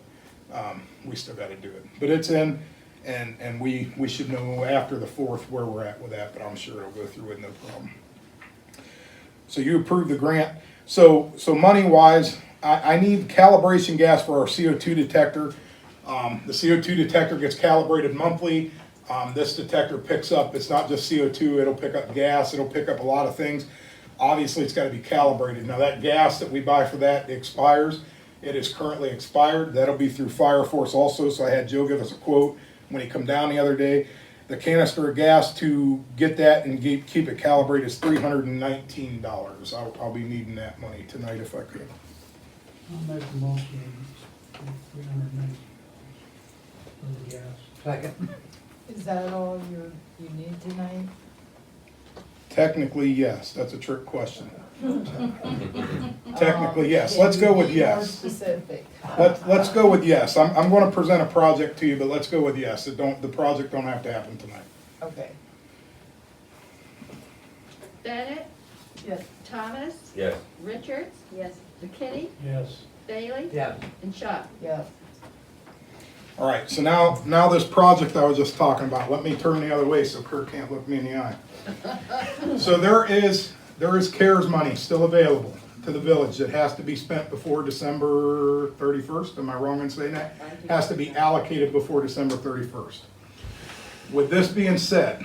we still got to do it. But it's in, and we should know after the 4th where we're at with that, but I'm sure it'll go through with no problem. So you approved the grant. So money-wise, I need calibration gas for our CO2 detector. The CO2 detector gets calibrated monthly. This detector picks up, it's not just CO2, it'll pick up gas, it'll pick up a lot of things. Obviously, it's got to be calibrated. Now that gas that we buy for that expires. It is currently expired. That'll be through Fire Force also, so I had Joe give us a quote when he come down the other day. The canister of gas to get that and keep it calibrated is $319. I'll be needing that money tonight if I could. I'll make a motion, $390 for the gas. Second. Is that all you need tonight? Technically, yes, that's a trick question. Technically, yes. Let's go with Can you be more yes. specific? Let's go with yes. I'm gonna present a project to you, but let's go with yes. The project don't have to happen tonight. Okay. Bennett, Yes. Thomas, Yes. Richards, Yes. McKinney, Yes. Bailey, Yeah. and Shaw. Yes. All right, so now this project I was just talking about, let me turn the other way so Kurt can't look me in the eye. So there is CARES money still available to the village that has to be spent before December 31st. Am I wrong in saying that? Has to be allocated before December 31st. With this being said,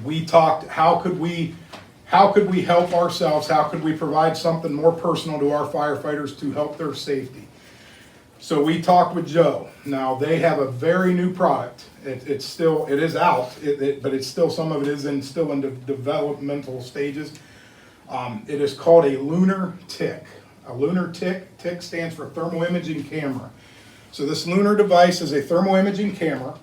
we talked, how could we help ourselves? How could we provide something more personal to our firefighters to help their safety? So we talked with Joe. Now, they have a very new product. It is out, but it's still, some of it is still in the developmental stages. It is called a Lunar Tick. A Lunar Tick, Tick stands for thermal imaging camera. So this Lunar device is a thermal imaging camera.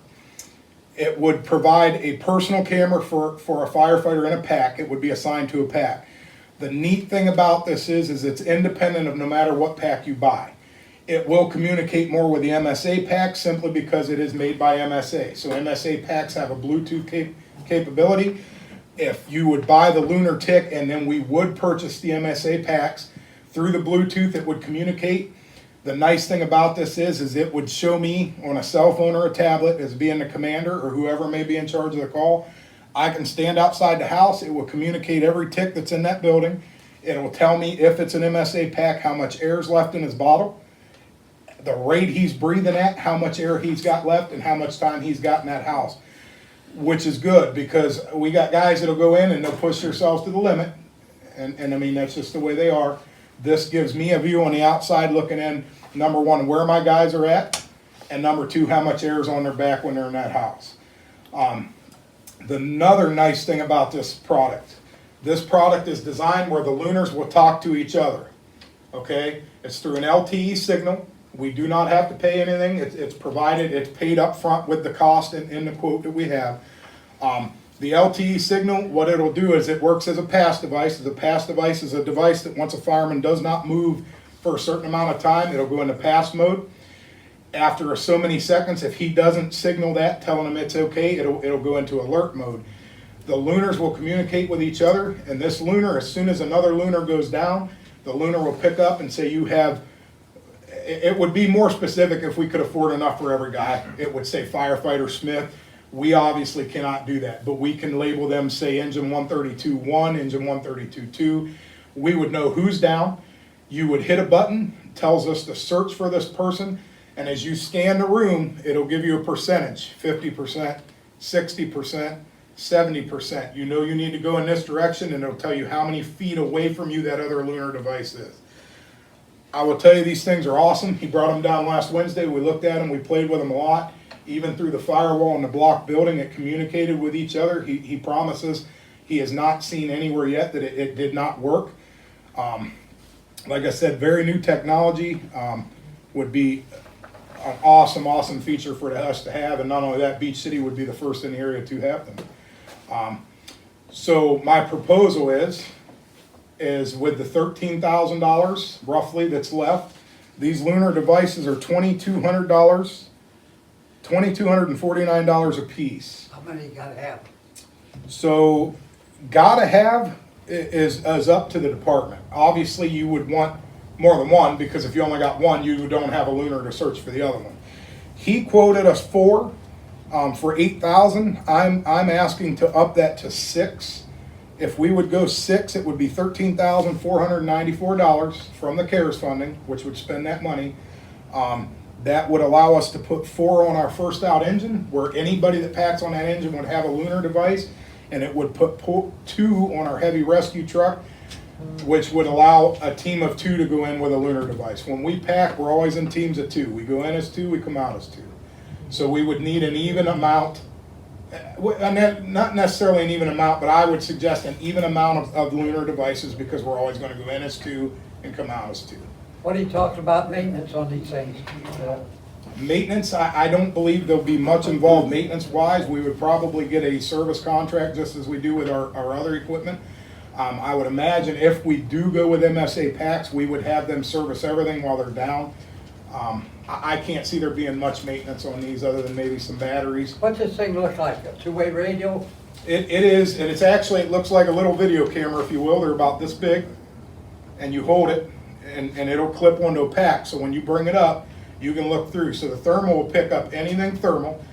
It would provide a personal camera for a firefighter in a pack. It would be assigned to a pack. The neat thing about this is it's independent of no matter what pack you buy. It will communicate more with the MSA pack simply because it is made by MSA. So MSA packs have a Bluetooth capability. If you would buy the Lunar Tick and then we would purchase the MSA packs through the Bluetooth, it would communicate. The nice thing about this is it would show me on a cell phone or a tablet as being the commander or whoever may be in charge of the call. I can stand outside the house. It will communicate every tick that's in that building. It will tell me if it's an MSA pack, how much air is left in his bottle, the rate he's breathing at, how much air he's got left, and how much time he's got in that house, which is good because we got guys that'll go in and they'll push themselves to the limit. And I mean, that's just the way they are. This gives me a view on the outside looking in, number one, where my guys are at, and number two, how much air is on their back when they're in that house. Another nice thing about this product is designed where the lunars will talk to each other. Okay, it's through an LTE signal. We do not have to pay anything. It's provided, it's paid up front with the cost in the quote that we have. The LTE signal, what it'll do is it works as a pass device. The pass device is a device that once a fireman does not move for a certain amount of time, it'll go into pass mode. After so many seconds, if he doesn't signal that, telling him it's okay, it'll go into alert mode. The lunars will communicate with each other, and this lunar, as soon as another lunar goes down, the lunar will pick up and say you have, it would be more specific if we could afford enough for every guy. It would say firefighter Smith. We obviously cannot do that, but we can label them, say engine 132-1, engine 132-2. We would know who's down. You would hit a button, tells us to search for this person, and as you scan the room, it'll give you a percentage, 50%, 60%, 70%. You know you need to go in this direction, and it'll tell you how many feet away from you that other lunar device is. I will tell you, these things are awesome. He brought them down last Wednesday. We looked at them. We played with them a lot. Even through the firewall in the block building, it communicated with each other. He promises he has not seen anywhere yet that it did not work. Like I said, very new technology, would be an awesome feature for us to have. And not only that, Beach City would be the first in the area to have them. So my proposal is with the $13,000 roughly that's left, these lunar devices are $2,200. $2,249 a piece. How many you gotta have? So, gotta have is up to the department. Obviously, you would want more than one because if you only got one, you don't have a lunar to search for the other one. He quoted us for $8,000. I'm asking to up that to 6. If we would go 6, it would be $13,494 from the CARES funding, which would spend that money. That would allow us to put 4 on our first out engine, where anybody that packs on that engine would have a lunar device, and it would put 2 on our heavy rescue truck, which would allow a team of 2 to go in with a lunar device. When we pack, we're always in teams of 2. We go in as 2, we come out as 2. So we would need an even amount, not necessarily an even amount, but I would suggest an even amount of lunar devices because we're always going to go in as 2 and come out as 2. What he talks about maintenance on these things? Maintenance, I don't believe there'll be much involved maintenance-wise. We would probably get a service contract just as we do with our other equipment. I would imagine if we do go with MSA Packs, we would have them service everything while they're down. I can't see there being much maintenance on these other than maybe some batteries. What's this thing look like, a two-way radio? It is, and it's actually, it looks like a little video camera, if you will. They're about this big, and you hold it, and it'll clip onto a pack. So when you bring it up, you can look through. So the thermal will pick up anything thermal.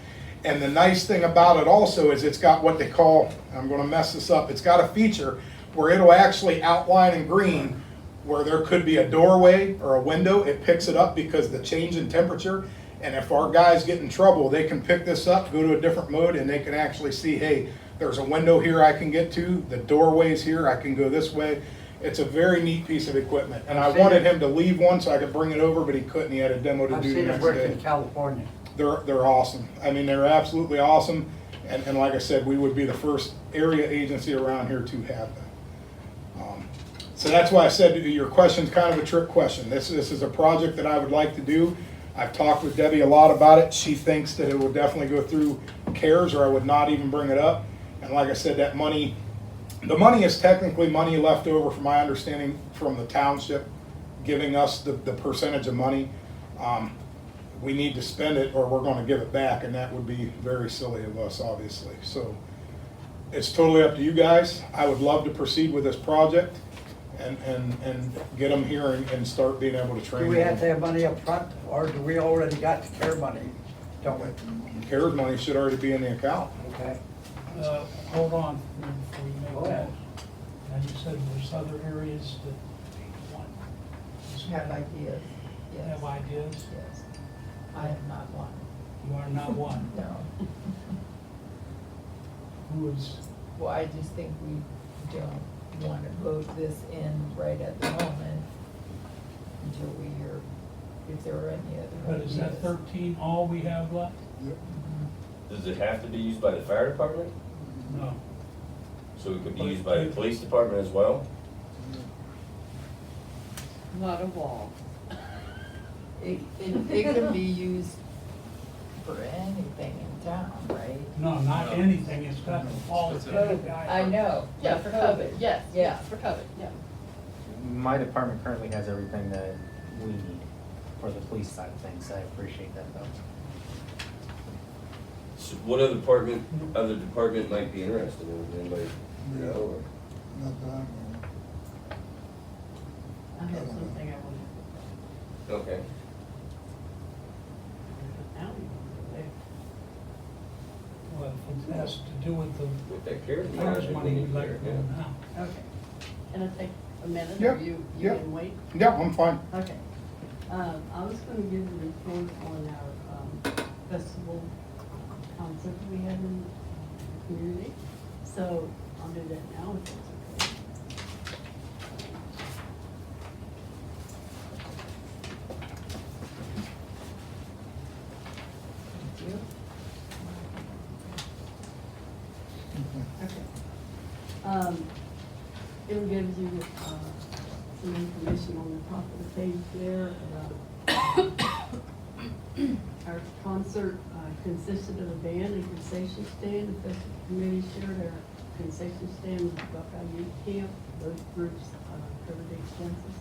And the nice thing about it also is it's got what they call, I'm gonna mess this up, it's got a feature where it'll actually outline in green where there could be a doorway or a window. It picks it up because the change in temperature. And if our guys get in trouble, they can pick this up, go to a different mode, and they can actually see, hey, there's a window here I can get to, the doorway's here, I can go this way. It's a very neat piece of equipment. And I wanted him to leave one so I could bring it over, but he couldn't. He had a demo to I've do the seen it next work day. in California. They're awesome. I mean, they're absolutely awesome. And like I said, we would be the first area agency around here to have them. So that's why I said your question's kind of a trick question. This is a project that I would like to do. I've talked with Debbie a lot about it. She thinks that it will definitely go through CARES, or I would not even bring it up. And like I said, that money, the money is technically money left over, from my understanding, from the township giving us the percentage of money. We need to spend it or we're gonna give it back, and that would be very silly of us, obviously. So it's totally up to you guys. I would love to proceed with this project and get them here and start being able to train Do we have to them. have money up front, or do we already got the care money? Don't we? CARES money should already be in the account. Okay. Hold on before you Go make that. ahead. And you said there's other areas that you want. Have ideas, yes. Have ideas? Yes. I am not one. You are not one. No. Who is, Well, I just think we don't want to vote this in right at the moment until we hear if there are any other but ideas. is that 13 all we have left? Does it have to be used by the fire department? No. So it could be used by the police department as well? Not a wall. It can be used for anything in town, right? No, not anything, it's got to fall. COVID, I know. Yeah, for COVID, yes, Yeah. yes, for COVID, yeah. My department currently has everything that we need for the police side of things. I appreciate that though. So what other department might be interested in, anybody? Yeah. know, Not that I'm I have something I want or- Okay. to, now you Well, if it has to do with the With that care. CARES money, we'd like to know now. Okay. Can I take a minute, Yeah, or you yeah. can wait? Yeah, I'm fine. Okay. I was gonna give a report on our festival concert we had in the community. So I'll do that now if that's okay. Thank you. Okay. It'll give you, some information on the top of the page there about our concert, consisted of a band and concession stand. The festival committee shared our concession stand with Buckeye Youth Camp. Both groups, covered the expenses.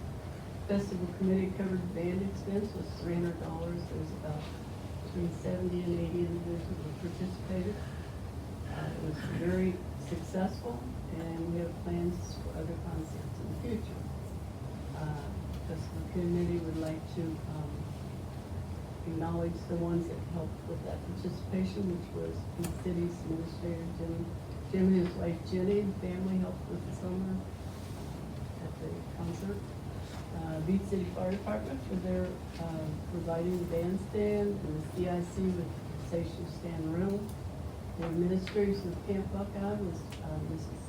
Festival committee covered the band expense was $300. There's about between 70 and 80 individuals who participated. It was very successful, and we have plans for other concerts in the future. Festival committee would like to acknowledge the ones that helped with that participation, which was the city's administrator, Jim and his wife Jenny, and family helped with the summer at the concert. Beat City Fire Department for their providing the bandstand, and the CIC with the concession stand rental. The administrators of Camp Buckeye was Mrs.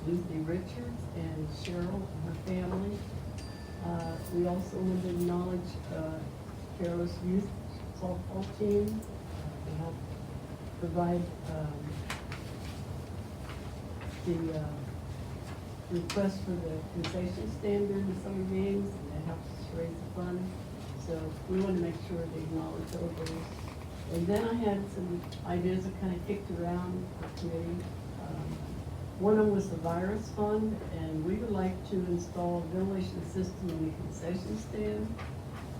Lucy Richards and Cheryl and her family. We also want to acknowledge Careless Youth softball team. They helped provide the request for the concession stand during the summer games, and that helps us raise the fund. So we want to make sure they acknowledge all those. And then I had some ideas that kind of kicked around the committee. One of them was the virus fund, and we would like to install a ventilation system in the concession stand.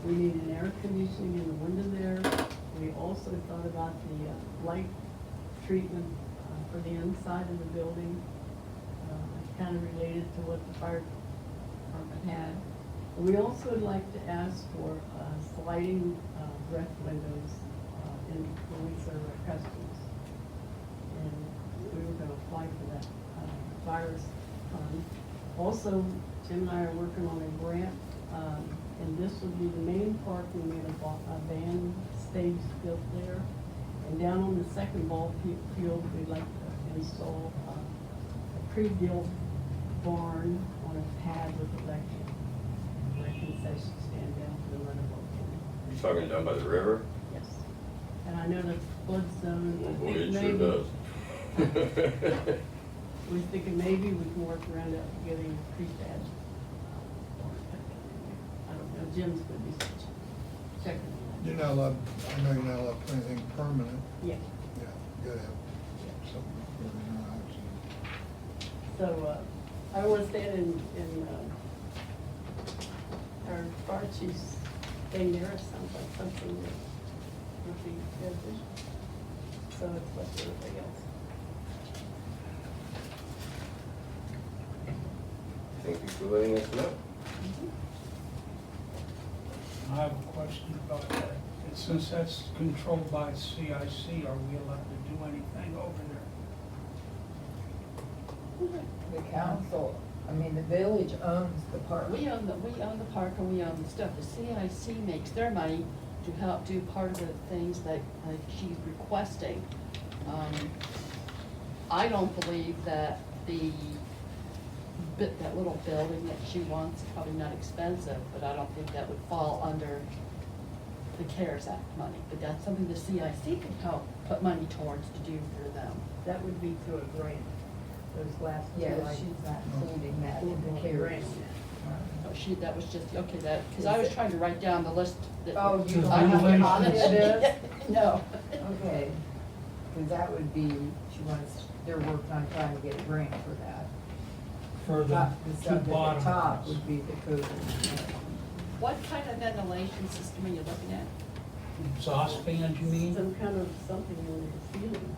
We need an air conditioning in the window there. We also thought about the light treatment for the inside of the building, kind of related to what the fire department had. We also would like to ask for sliding breath windows when we serve our customers. And we were gonna apply for that virus fund. Also, Tim and I are working on a grant, and this would be the main parking. We had a band stage built there. And down on the second ball field, we'd like to install a pre-built barn on a pad with electric, and a concession stand down to the running ball field. You talking down by the river? Yes. And I know the flood zone. Oh, I boy, think it sure maybe- does. We're thinking maybe we can work around it, getting a prefab. I don't know, Jim's gonna be checking on You're that. not allowed, I know you're not allowed to put anything permanent. Yeah, Yeah, you gotta have something for your house. so, I don't wanna stand in our fire chief's thing there, it sounds like something that would be beneficial. So it's like everything else. Thank you for letting us know. I have a question about that. Since that's controlled by CIC, are we allowed to do anything over there? The council, I mean, the village owns the park. We own the park and we own the stuff. The CIC makes their money to help do part of the things that she's requesting. I don't believe that that little building that she wants is probably not expensive, but I don't think that would fall under the CARES Act money. But that's something the CIC could help put money towards to do for them. That would be through a grant, those last two. Yeah, items. she's not including that in the Grant. carries. Oh, that was just, okay, because I was trying to write down the list that. Oh, you don't I have have it it on on it? No. Okay, because that would be, they're working on trying to get a grant for that. For the The two stuff at the bottom top ones? would be the code. What kind of ventilation system are you looking at? Exhaust fans, you mean? Some kind of something on the ceiling.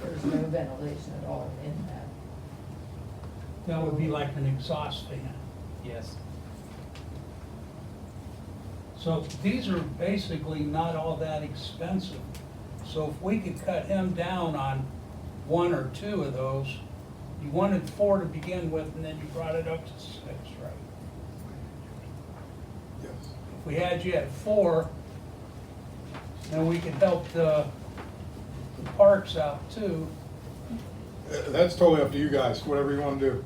There's no ventilation at all in that. That would be like an exhaust fan. Yes. So these are basically not all that expensive. So if we could cut him down on one or two of those, you wanted 4 to begin with, and then you brought it up to 6, right? Yes. If we had you at 4, then we could help the parks out too. That's totally up to you guys, whatever you want to do.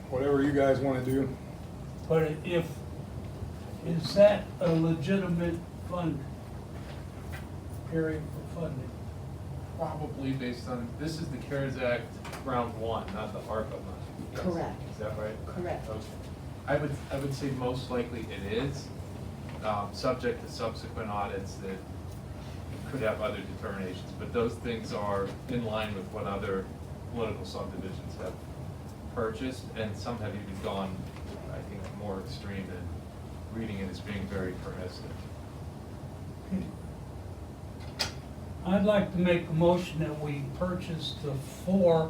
Whatever you guys want to do. But is that a legitimate fund, area for funding? Probably based on, this is the CARES Act round one, not the ARPA money. Yes. Correct. Is that right? Correct. Okay. I would say most likely it is, subject to subsequent audits that could have other determinations, but those things are in line with what other political subdivisions have purchased, and some have even gone, I think, more extreme in reading it as being very permissive. I'd like to make a motion that we purchase the 4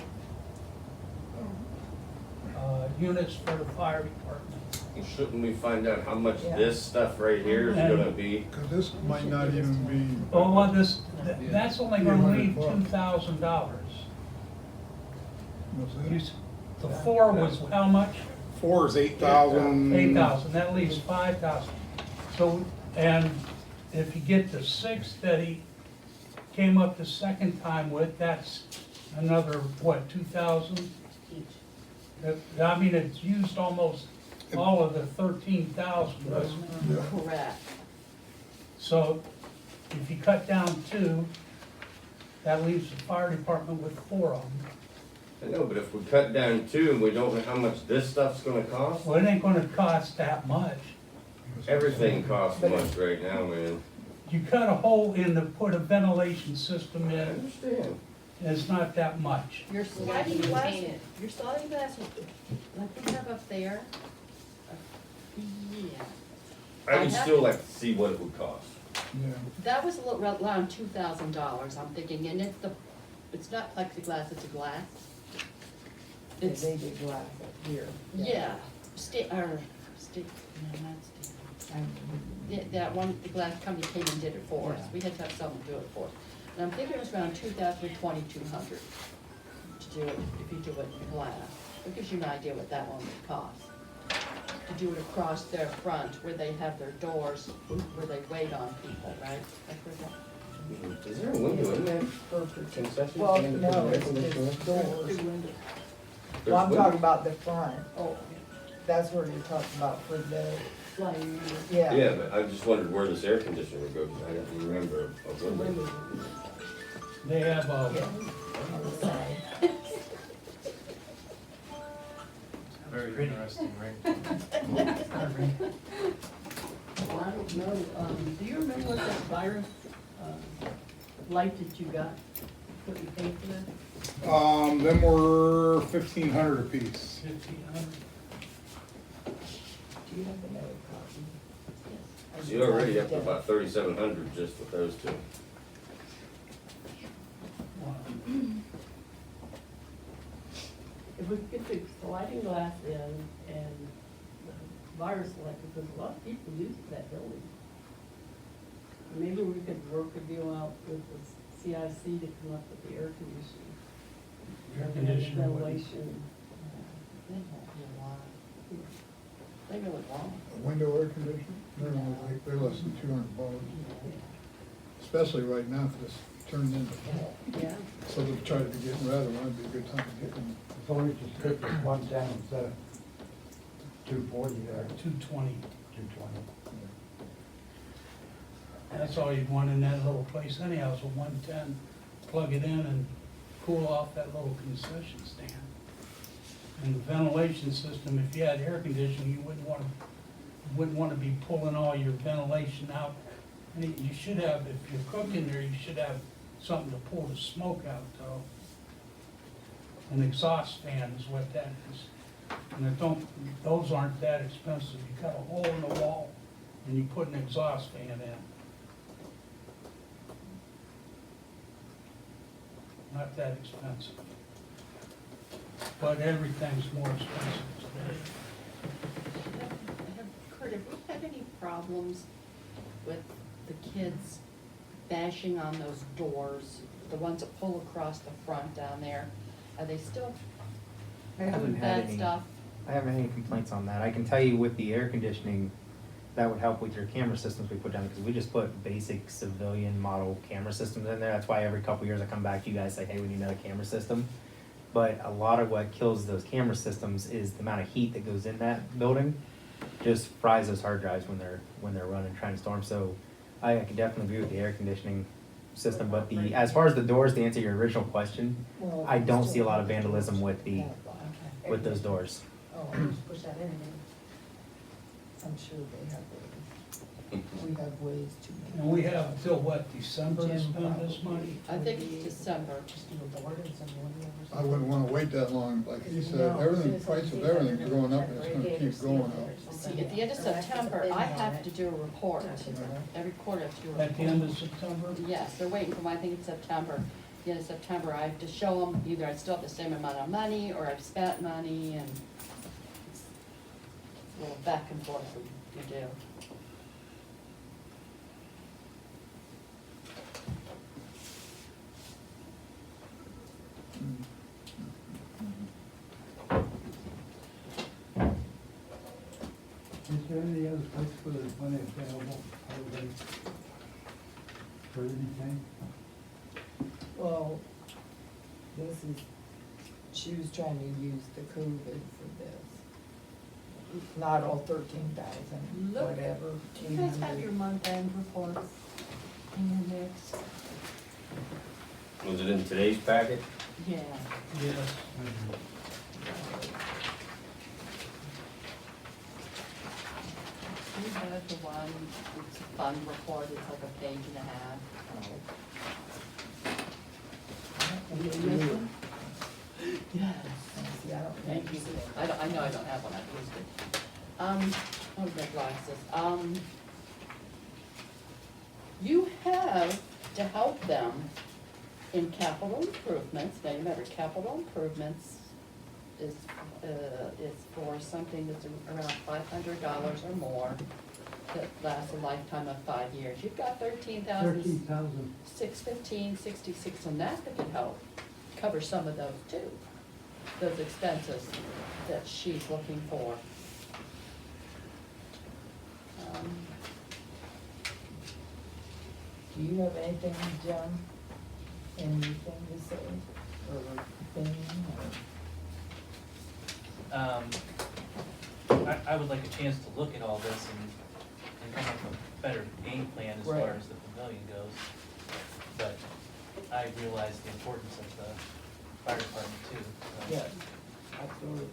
units for the fire department. Well, shouldn't we find out how much Yeah. this stuff right here is gonna be? Because this might not even be. Oh, well, that's only gonna leave $200. $2,000. What's that? You s- The 4 was how much? 4 is 8,000. 8,000, that leaves 5,000. So, and if you get the 6 that he came up the second time with, that's another, what, 2,000? I mean, it's used almost all of the 13,000, doesn't it? Yeah. Correct. So if you cut down 2, that leaves the fire department with 4 of them. I know, but if we cut down 2 and we don't know how much this stuff's gonna cost, Well, it ain't gonna cost that much. everything costs much right now, man. You cut a hole in to put a ventilation system I in, understand. It's not that much. Your sliding glass, your sliding glass, like we have up there, yeah. I would have- still like to see what it would cost. Yeah. That was a little, around $2,000, I'm thinking, and it's not plexiglass, it's a glass. It's, They did glass up here. yeah, no, not steel. That one, the glass company came and did it for us, Yeah. we had to have someone do it for us. And I'm thinking it was around 2,000 to 2,200 to do it, if you do it in glass. It gives you an idea what that one would cost. To do it across their front, where they have their doors, where they wait on people, right? Like where that- Is there a window in there? Concession Well, stand to put no, an air it's conditioner in? just doors. Big window. Well, I'm There's talking about the front. Oh, That's where you're talking about for the, Sliding. Yeah, but I just wondered where this air conditioner would go, because I didn't remember a window. They have yeah, a, on the side. Very interesting, right? Well, I don't know, do you remember what that virus, light that you got, what you paid for that? Them were 1,500 apiece. 1,500. Do you have another copy? So you're already up to about 3,700 just with those two. If we could get the sliding glass in and the virus light, because a lot of people use that building. Maybe we could work a deal out with the CIC to come up with the air conditioning. Air conditioner would- Ventilation. they won't be a lot. They really won't. A window air conditioner, they're less than $200. Especially right now, if it's turned into fall. Yeah. So they'll try to be getting rid of them, that'd be a good time to get them. It's always just pick this 110 instead of 240 or 220. 220. That's all you'd want in that little place anyhow, is a 110. Plug it in and cool off that little concession stand. And the ventilation system, if you had air conditioning, you wouldn't want to be pulling all your ventilation out. And you should have, if you're cooking there, you should have something to pull the smoke out though. An exhaust fan is what that is. And those aren't that expensive. You cut a hole in the wall and you put an exhaust fan in. Not that expensive. But everything's more expensive today. Kurt, have we had any problems with the kids bashing on those doors, the ones that pull across the front down there? Are they still I haven't doing had bad any, stuff? I haven't had any complaints on that. I can tell you with the air conditioning, that would help with your camera systems we put down, because we just put basic civilian model camera systems in there. That's why every couple years I come back to you guys, say, hey, we need another camera system. But a lot of what kills those camera systems is the amount of heat that goes in that building. Just fries those hard drives when they're running, trying to storm. So I can definitely agree with the air conditioning system, but as far as the doors, to answer your original question, Well, I don't still see a lot of have vandalism with that box. those doors. Oh, I'll just push that in again. I'm sure they have ways. We have ways to. And we have until what, December to Jim spend this probably. money? I think it's December. Just do a board and some windows. I wouldn't wanna wait that long, like he said, No, everything, as soon as price we of see that, everything's we're going up, gonna and it's gonna separate keep it or going something up. or See, something. at the end of Or have to September, bid I on have it. to do a report. Every quarter I have to do a report. At the end of September? Yes, they're waiting for my, I think it's September. The end of September, I have to show them either I still have the same amount of money or I've spent money, and it's a little back and forth we do. Is there any other place where there's money available, other for anything? Well, this is, she was trying to use the COVID for this. Not all 13,000, Look, whatever. Do you guys have your month-end reports in your mix? Was it in today's packet? Yeah. Yes. We have the one, it's a fund report, it's like a page and a half. See, I don't Thank you. I know I don't have one, I've used it. Oh, my glasses. You have to help them in capital improvements. Now, remember, capital improvements is for something that's around $500 or more that lasts a lifetime of 5 years. You've got 13,615, 66, and that could help cover some of those too, those expenses that she's looking for. Do you have anything, John? Anything to say, or opinion, I would like a chance to look at all this and come up with a better game plan as Right. far as the pavilion goes. But I realize the importance of the fire department too. so. Yes, absolutely.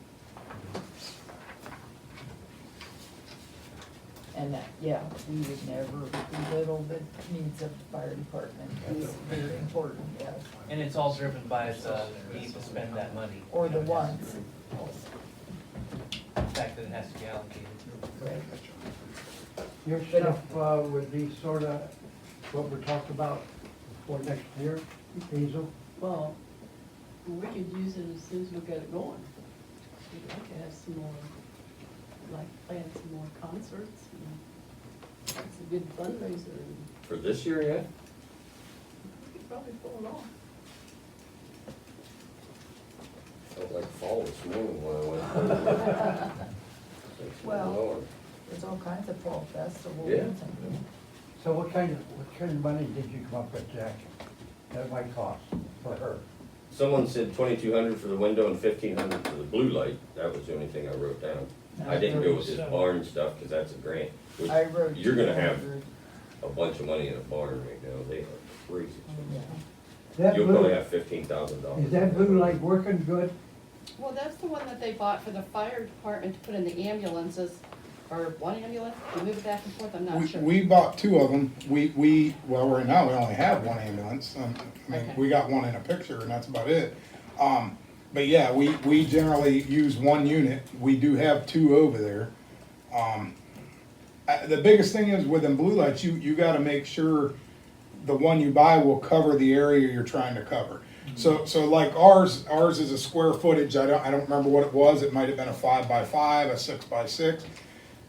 And that, yeah, we would never belittle the needs of the fire department. That's very important, yes. And it's all driven by the need to spend that money. Or the wants. The fact that it has to be allocated. Right. Your stuff would be sort of what we're talking about for next year, Hazel? Well, we could use it as soon as we get it going. We'd like to have some more, like plan some more concerts. And it's a good fundraiser and For this year yet? we could probably pull it off. Felt like fall this morning when I went. Well, Lord. there's all kinds of fall festivals Yeah. and So what kind of money did you come up with, Jack? That might cost for her? Someone said 2,200 for the window and 1,500 for the blue light. That was the only thing I wrote down. I didn't go with this barn stuff because that's a grant. which I wrote. You're gonna have 200. a bunch of money in a barn right now. They are crazy. Yeah. That You'll blue- probably have $15,000. Is that blue light working good? Well, that's the one that they bought for the fire department to put in the ambulances, or one ambulance, you move it back and forth, I'm not sure. We bought two of them. Well, right now, we only have one ambulance. I mean, Okay. we got one in a picture and that's about it. But yeah, we generally use one unit. We do have two over there. The biggest thing is with them blue lights, you gotta make sure the one you buy will cover the area you're trying to cover. So like ours is a square footage. I don't remember what it was. It might have been a 5x5, a 6x6.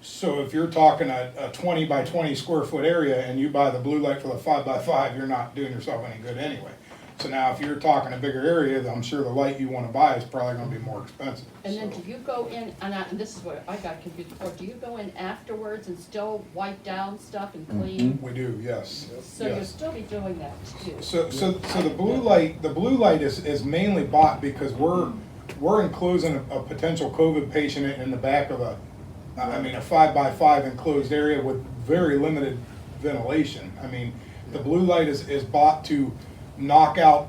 So if you're talking a 20 by 20 square foot area and you buy the blue light for the 5x5, you're not doing yourself any good anyway. So now if you're talking a bigger area, I'm sure the light you wanna buy is probably gonna be more expensive. And then So- do you go in, and this is what I got confused before, do you go in afterwards and still wipe down stuff and clean? We do, yes. So you'll Yes. still be doing that too? So the blue light is mainly bought because we're enclosing a potential COVID patient in the back of a 5x5 enclosed area with very limited ventilation. I mean, the blue light is bought to knock out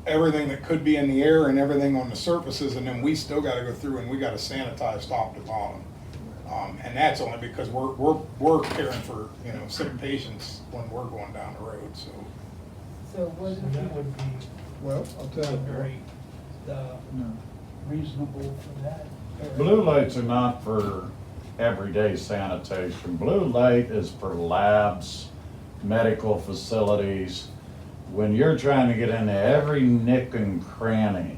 everything that could be in the air and everything on the surfaces, and then we still gotta go through and we gotta sanitize top to bottom. And that's only because we're caring for, sick patients when we're going down the road, so. So what So that would be Well, I'll tell you what. very reasonable for that. Blue lights are not for everyday sanitation. Blue light is for labs, medical facilities. When you're trying to get into every nick and cranny,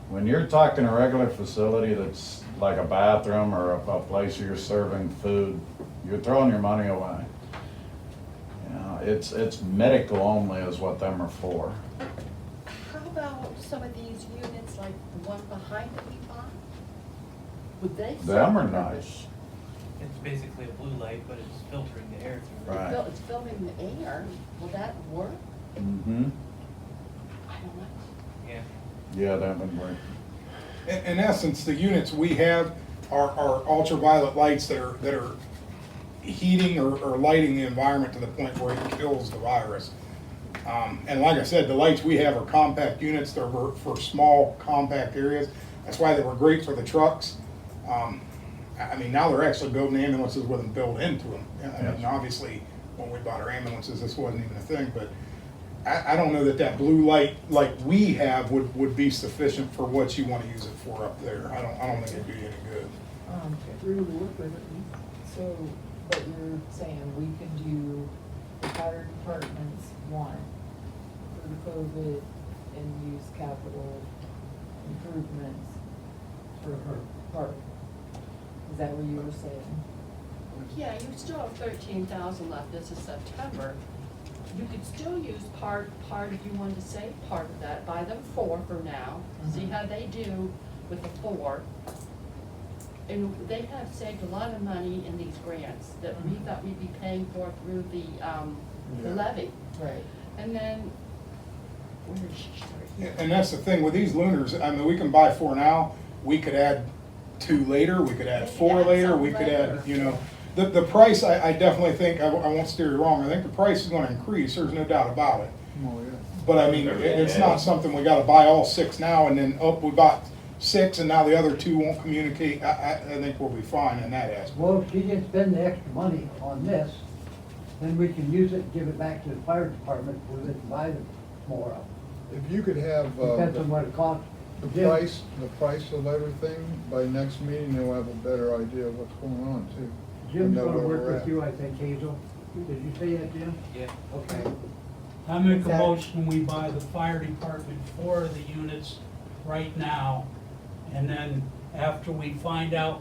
when you're talking a regular facility that's like a bathroom or a place you're serving food, you're throwing your money away. It's medical only is what them are for. How about some of these units, like the one behind that we bought? Would they? Them are nice. It's basically a blue light, but it's filtering the air through. Right. It's filming the air, will that work? Mm-hmm. I don't know. Yeah. Yeah, that would work. In essence, the units we have are ultraviolet lights that are heating or lighting the environment to the point where it kills the virus. And like I said, the lights we have are compact units. They're for small, compact areas. That's why they were great for the trucks. Now they're actually building ambulances with them built into them. I mean, obviously, when we bought our ambulances, this wasn't even a thing, but I don't know that that blue light like we have would be sufficient for what you want to use it for up there. I don't think it'd be any good. Room to work with it. So, but you're saying we can do the fire department's one for the COVID and use capital improvements for her part? Is that what you were saying? Yeah, you still have 13,000 left, this is September. You could still use part if you wanted to save part of that, buy them 4 for now, see how they do with the 4. And they have saved a lot of money in these grants that we thought we'd be paying for through the levy. Right. And then, where did she start here? And that's the thing with these lunars, I mean, we can buy 4 now, we could add 2 later, we could add 4 later, we could add, you know. The price, I definitely think, I won't steer you wrong, I think the price is gonna increase, there's no doubt about it. Oh, yeah. But I mean, it's not something we gotta buy all 6 now and then, oh, we bought 6 and now the other 2 won't communicate. I think we'll be fine in that aspect. Well, if she didn't spend the extra money on this, then we can use it and give it back to the fire department for them to buy them more of. If you could have Depends on what it costs. the price of everything, by next meeting, you'll have a better idea of what's going on too. Jim's Know gonna where work we're with at. you, I think, Hazel. Did you say that, Jim? Yeah. Okay. I make a Exactly. motion, we buy the fire department 4 of the units right now. And then after we find out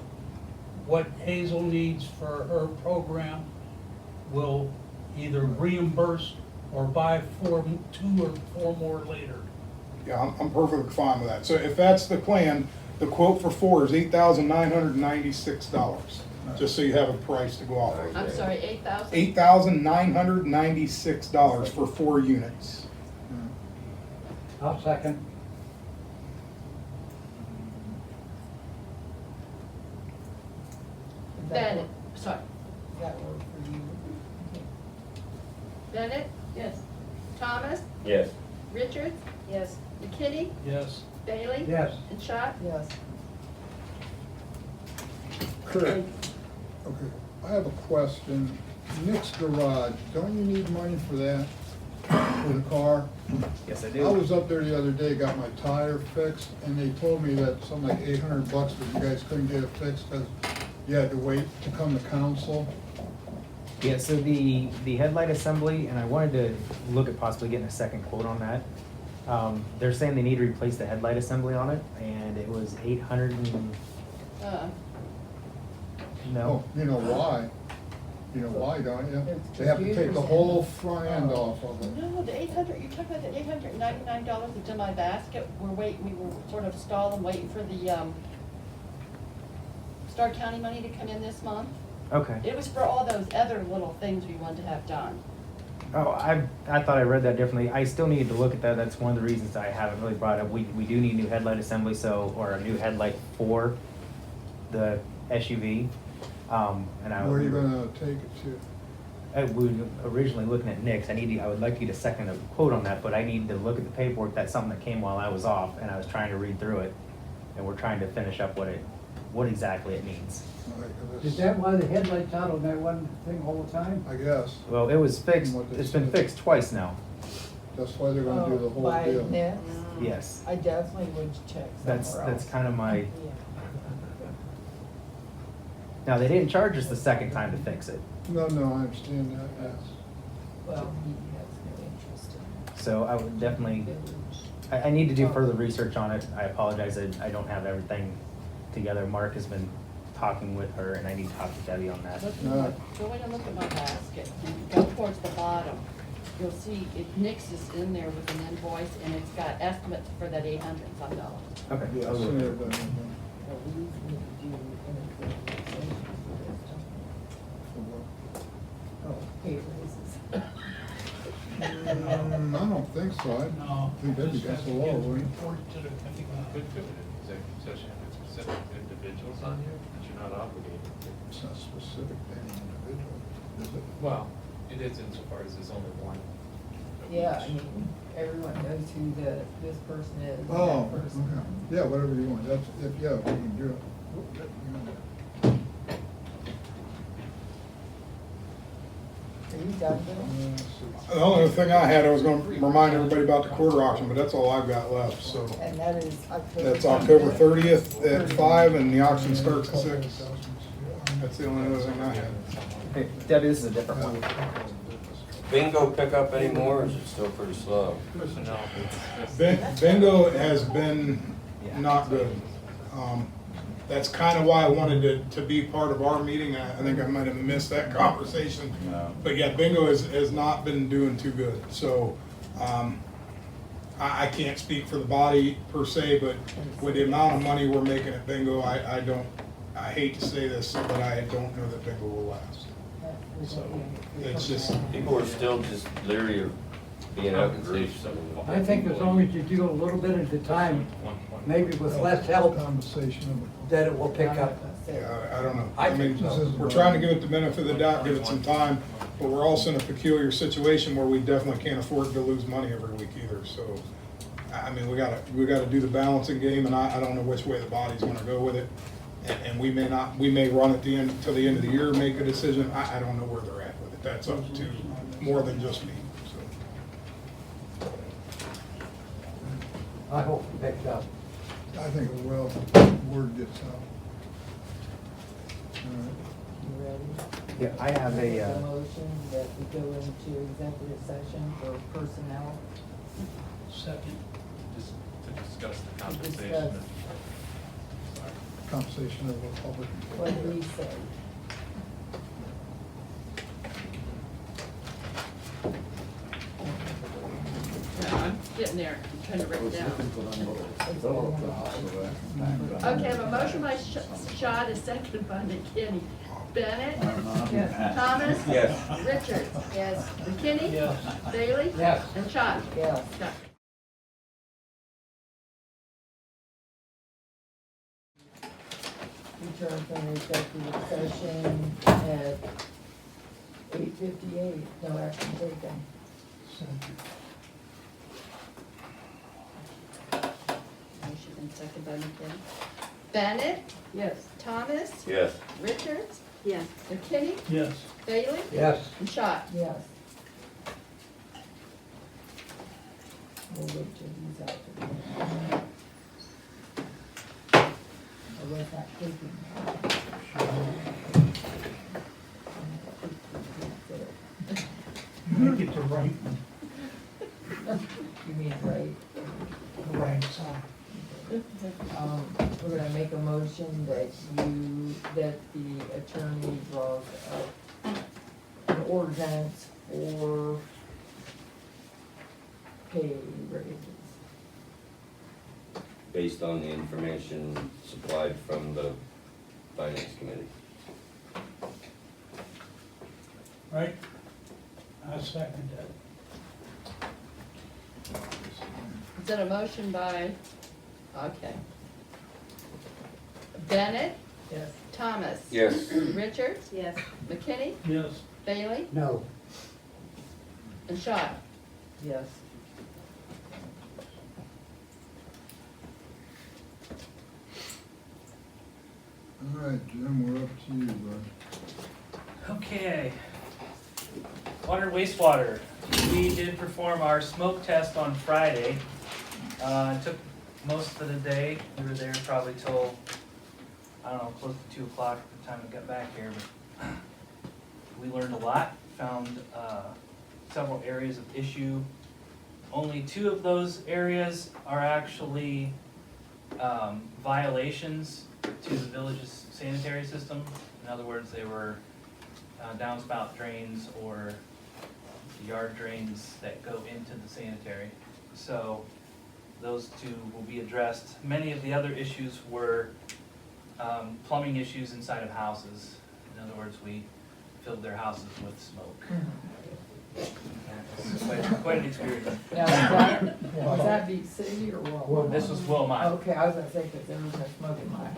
what Hazel needs for her program, we'll either reimburse or buy 2 or 4 more later. Yeah, I'm perfectly fine with that. So if that's the plan, the quote for 4 is $8,996, just so you have a price to go off of. I'm sorry, 8,000? $8,996 for 4 units. I'll second. Does that Bennett, work- sorry, Does that work for you? Bennett, Yes. Thomas, Yes. Richards, Yes. McKinney, Yes. Bailey? Yes. And Schott? Yes. Correct. Okay, I have a question. Nick's Garage, don't you need money for that, for the car? Yes, I I do. was up there the other day, got my tire fixed, and they told me that something like $800, but you guys couldn't get it fixed because you had to wait to come to council. Yeah, so the headlight assembly, and I wanted to look at possibly getting a second quote on that. They're saying they need to replace the headlight assembly on it, and it was 800 and, no. Oh, you know why? You know why, don't you? It's They have to take the computers whole in it. front end off of it. No, the 800, you're talking about the $899 that's in my basket? We were sort of stalling, waiting for the, Stark County money to come in this month. Okay. It was for all those other little things we wanted to have done. Oh, I thought I read that differently. I still need to look at that. That's one of the reasons I haven't really brought it up. We do need new headlight assembly, so, or a new headlight for the SUV. And I. Where are you gonna take it to? We were originally looking at Nick's. I would like you to second a quote on that, but I need to look at the paperwork. That's something that came while I was off, and I was trying to read through it. And we're trying to finish up what exactly it means. Is that why the headlight's out on that one thing all the time? I guess, Well, it was fixed, What they it's been said. fixed twice now. that's why they're gonna do the whole By deal. Nix? Yes. I definitely would check That's somewhere else. kind of my, Yeah. now, they didn't charge us the second time to fix it. No, I understand that, yes. Well, he has no interest in So I would definitely, village. I need to do further research on it. I apologize, I don't have everything together. Mark has been talking with her, and I need to talk to Debbie on that. Go in and look at my basket, and go towards the bottom. You'll see Nick's is in there with an invoice, and it's got estimates for that $800 some dollars. Okay. Yes, I'll look. and everything. Well, we need to do an implementation for this, don't we? Oh, pay raises. I don't think so, No. I think that'd be against the law, wouldn't it? Report to the. I think we could do it in executive session if it's specific to individuals on here, but you're not obligated to. It's not specific to any individual, is it? Well, it is insofar as there's only one. of Yeah, I each. mean, everyone knows who this person is, and Oh, that person. okay. Yeah, whatever you want, that's, if, yeah, we can do it. Are you done, Bill? The only other thing I had, I was gonna remind everybody about the quarter auction, but that's all I've got left, so. And that is October. That's October 30th at 5, and the auction starts at 6. That's the only other thing I had. Hey, Debbie, this is a different one. Bingo pick up anymore, or is it still pretty slow? Bingo has been not good. That's kind of why I wanted to be part of our meeting. I think I might have missed that conversation. But yeah, bingo has not been doing too good. So I can't speak for the body per se, but with the amount of money we're making at bingo, I hate to say this, but I don't know that bingo will last. So it's just. People are still just leery of being out in groups. I think as long as you do a little bit at a time, maybe with less help, that it will pick up. Yeah, I don't know. I I mean, think so. we're trying to give it the benefit of the doubt, give it some time, but we're also in a peculiar situation where we definitely can't afford to lose money every week either, so. I mean, we gotta do the balancing game, and I don't know which way the body's gonna go with it. And we may run at the end, till the end of the year, make a decision. I don't know where they're at with it. That's up to more than just me, so. I hope it picks up. I think it will, word gets out. All right. You ready? Yeah, I have Make a, motion that we go into executive session for personnel. Second. Just to discuss the To compensation. discuss. Compensation of a public. What do we say? No, I'm getting there, I'm trying to write it down. Okay, I have a motion by Schott, a second by McKinney. Bennett? Yes. Thomas? Yes. Richards? Yes. McKinney? Yes. Bailey? Yes. And Schott? Yes. Schott. Return from executive session at 8:58, no action taken. Motion and second by McKinney. Bennett? Yes. Thomas? Yes. Richards? Yes. McKinney? Yes. Bailey? Yes. And Schott? Yes. We'll wait till he's out. I was not taking. Make it the right, You mean right? the right side. We're gonna make a motion that the attorney draws up an ordinance for pay raises. Based on the information supplied from the finance committee. Right? I second that. Is that a motion by, okay. Bennett? Yes. Thomas? Yes. Richards? Yes. McKinney? Yes. Bailey? No. And Schott? Yes. All right, Jim, we're up to you, bud. Okay. Water and wastewater. We did perform our smoke test on Friday. It took most of the day. We were there probably till, I don't know, close to 2 o'clock by the time we got back here. But we learned a lot, found several areas of issue. Only 2 of those areas are actually violations to the village's sanitary system. In other words, they were downspout drains or yard drains that go into the sanitary. So those 2 will be addressed. Many of the other issues were plumbing issues inside of houses. In other words, we filled their houses with smoke. Quite an experience. Now, was that Beach City or what? This was Wilmot. Okay, I was gonna say, cause there was no smoke in my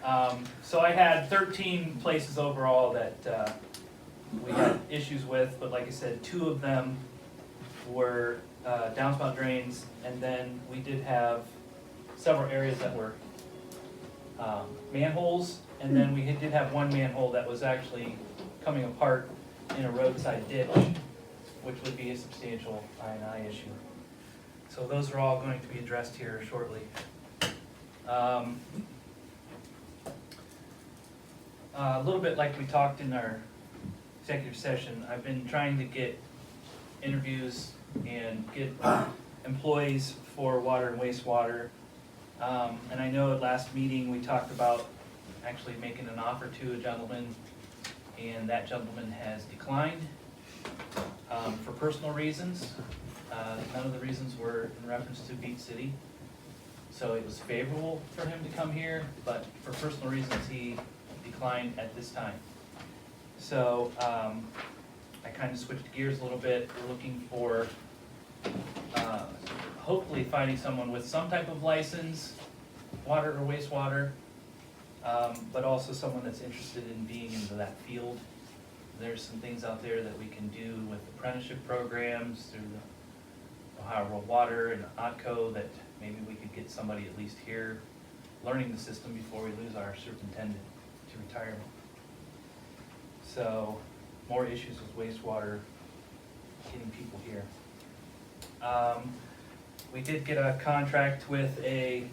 house. So I had 13 places overall that we had issues with, but like I said, 2 of them were downspout drains, and then we did have several areas that were manholes, and then we did have one manhole that was actually coming apart in a roadside ditch, which would be a substantial I&I issue. So those are all going to be addressed here shortly. A little bit like we talked in our executive session, I've been trying to get interviews and get employees for water and wastewater. And I know at last meeting, we talked about actually making an offer to a gentleman, and that gentleman has declined for personal reasons. None of the reasons were in reference to Beach City. So it was favorable for him to come here, but for personal reasons, he declined at this time. So I kind of switched gears a little bit. We're looking for hopefully finding someone with some type of license, water or wastewater, but also someone that's interested in being into that field. There's some things out there that we can do with apprenticeship programs through the Ohio Rural Water and OTCO that maybe we could get somebody at least here learning the system before we lose our superintendent to retirement. So more issues with wastewater, getting people here. We did get a contract with a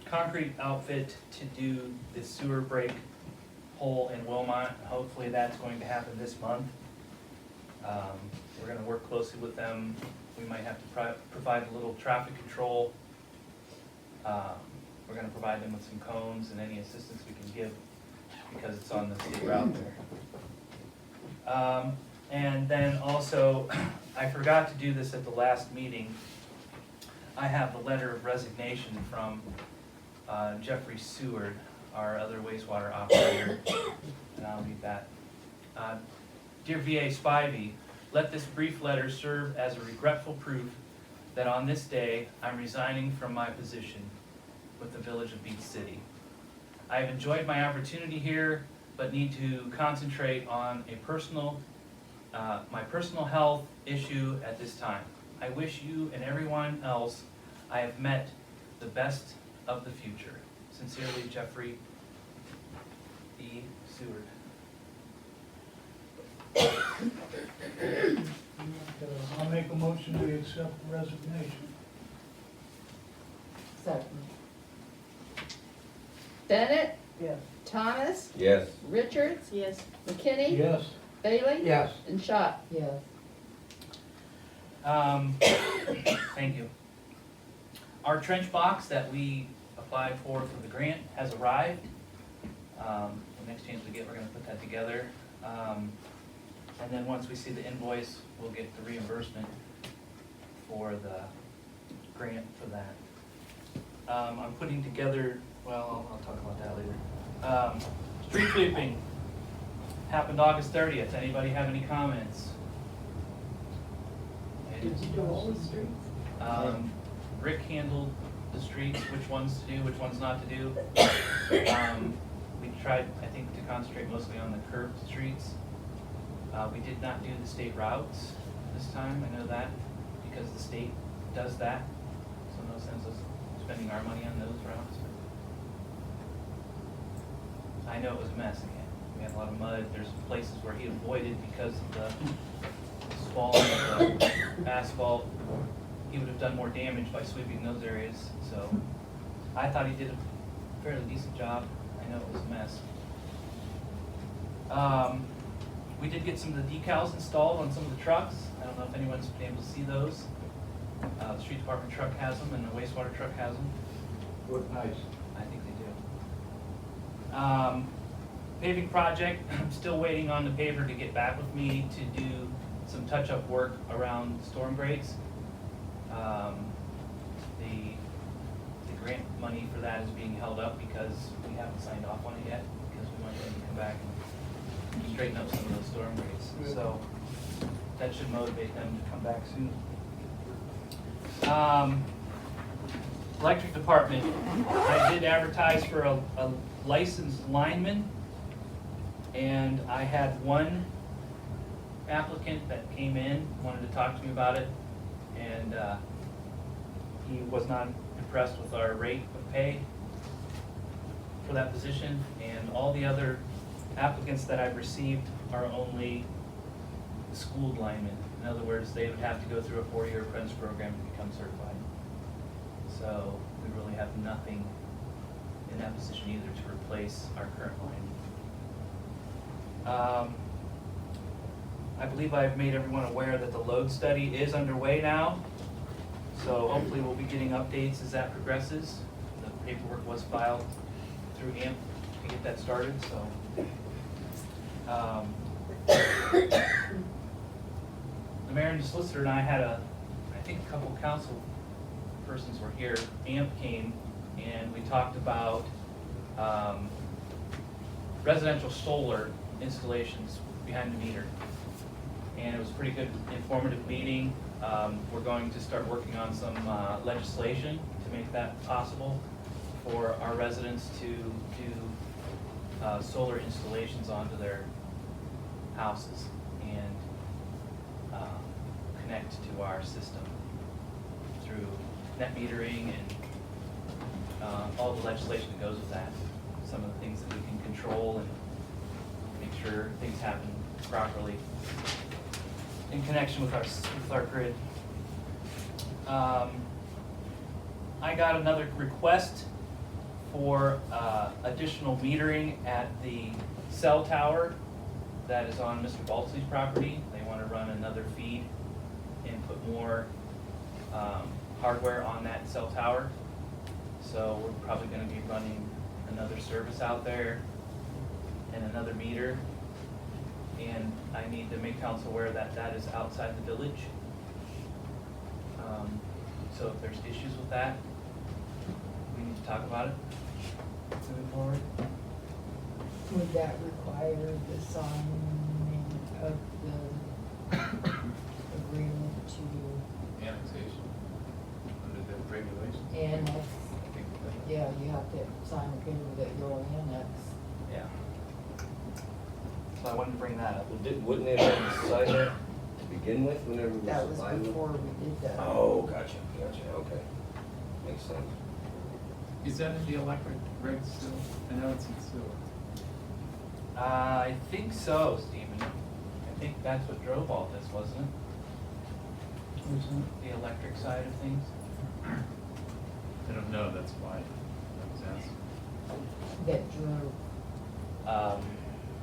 concrete outfit to do the sewer break hole in Wilmot. Hopefully that's going to happen this month. We're going to work closely with them. We might have to provide a little traffic control. We're going to provide them with some cones and any assistance we can give because it's on the state route there. And then also, I forgot to do this at the last meeting. I have the letter of resignation from Jeffrey Seward, our other wastewater operator, and I'll read that. Dear VA Spivey, let this brief letter serve as a regretful proof that on this day I'm resigning from my position with the Village of Beach City. I have enjoyed my opportunity here, but need to concentrate on my personal health issue at this time. I wish you and everyone else I have met the best of the future. Sincerely, Jeffrey E. Seward. I'll make a motion to accept the resignation. Second. Bennett, Yes. Thomas, Yes. Richards, Yes. McKinney, Yes. Bailey, Yes. and Schott. Yes. Thank you. Our trench box that we applied for the grant has arrived. The next chance we get, we're gonna put that together. And then once we see the invoice, we'll get the reimbursement for the grant for that. I'm putting together, well, I'll talk about that later. Street sweeping happened August 30th. Anybody have any comments? Did you do all the streets? Rick handled the streets, which ones to do, which ones not to do. We tried, I think, to concentrate mostly on the curved streets. We did not do the state routes this time, I know that, because the state does that. So no sense of spending our money on those routes. I know it was a mess again. We had a lot of mud. There's places where he avoided because of the swall of the asphalt. He would have done more damage by sweeping those areas. So I thought he did a fairly decent job. I know it was a mess. We did get some of the decals installed on some of the trucks. I don't know if anyone's been able to see those. The street department truck has them and the wastewater truck has them. Look nice. I think they do. Paving project, I'm still waiting on the paver to get back with me to do some touch-up work around storm grates. The grant money for that is being held up because we haven't signed off on it yet, because we want them to come back and straighten up some of those storm grates. So that should motivate them to come back soon. Electric department, I did advertise for a licensed lineman, and I had one applicant that came in, wanted to talk to me about it, and he was not impressed with our rate of pay for that position, and all the other applicants that I've received are only schooled linemen. In other words, they would have to go through a 4-year apprentice program to become certified. So we really have nothing in that position either to replace our current lineman. I believe I've made everyone aware that the load study is underway now. So hopefully we'll be getting updates as that progresses. The paperwork was filed through AMP to get that started, so. The mayor and the solicitor and I had I think a couple council persons were here. AMP came and we talked about residential solar installations behind the meter. And it was a pretty good informative meeting. We're going to start working on some legislation to make that possible for our residents to do solar installations onto their houses and connect to our system through net metering and all the legislation that goes with that. Some of the things that we can control and make sure things happen properly in connection with our grid. I got another request for additional metering at the cell tower that is on Mr. Baltz's property. They want to run another feed and put more hardware on that cell tower. So we're probably going to be running another service out there and another meter. And I need to make council aware that that is outside the village. So if there's issues with that, we need to talk about it moving forward. Would that require the signing of the agreement to Annexation, under the regulations. annex? I think that- Yeah, you have to sign a paper that you'll annex. Yeah. So I wanted to bring that up. Well, wouldn't they have to decide that to begin with, whenever we That was supplied them? before we did that. Oh, gotcha, okay. Makes sense. Is that in the electric regs still? I know it's in sewer. I think so, Stephen. I think that's what drove all this, wasn't it? The electric side of things. I don't know, that's why I was asking. That drove,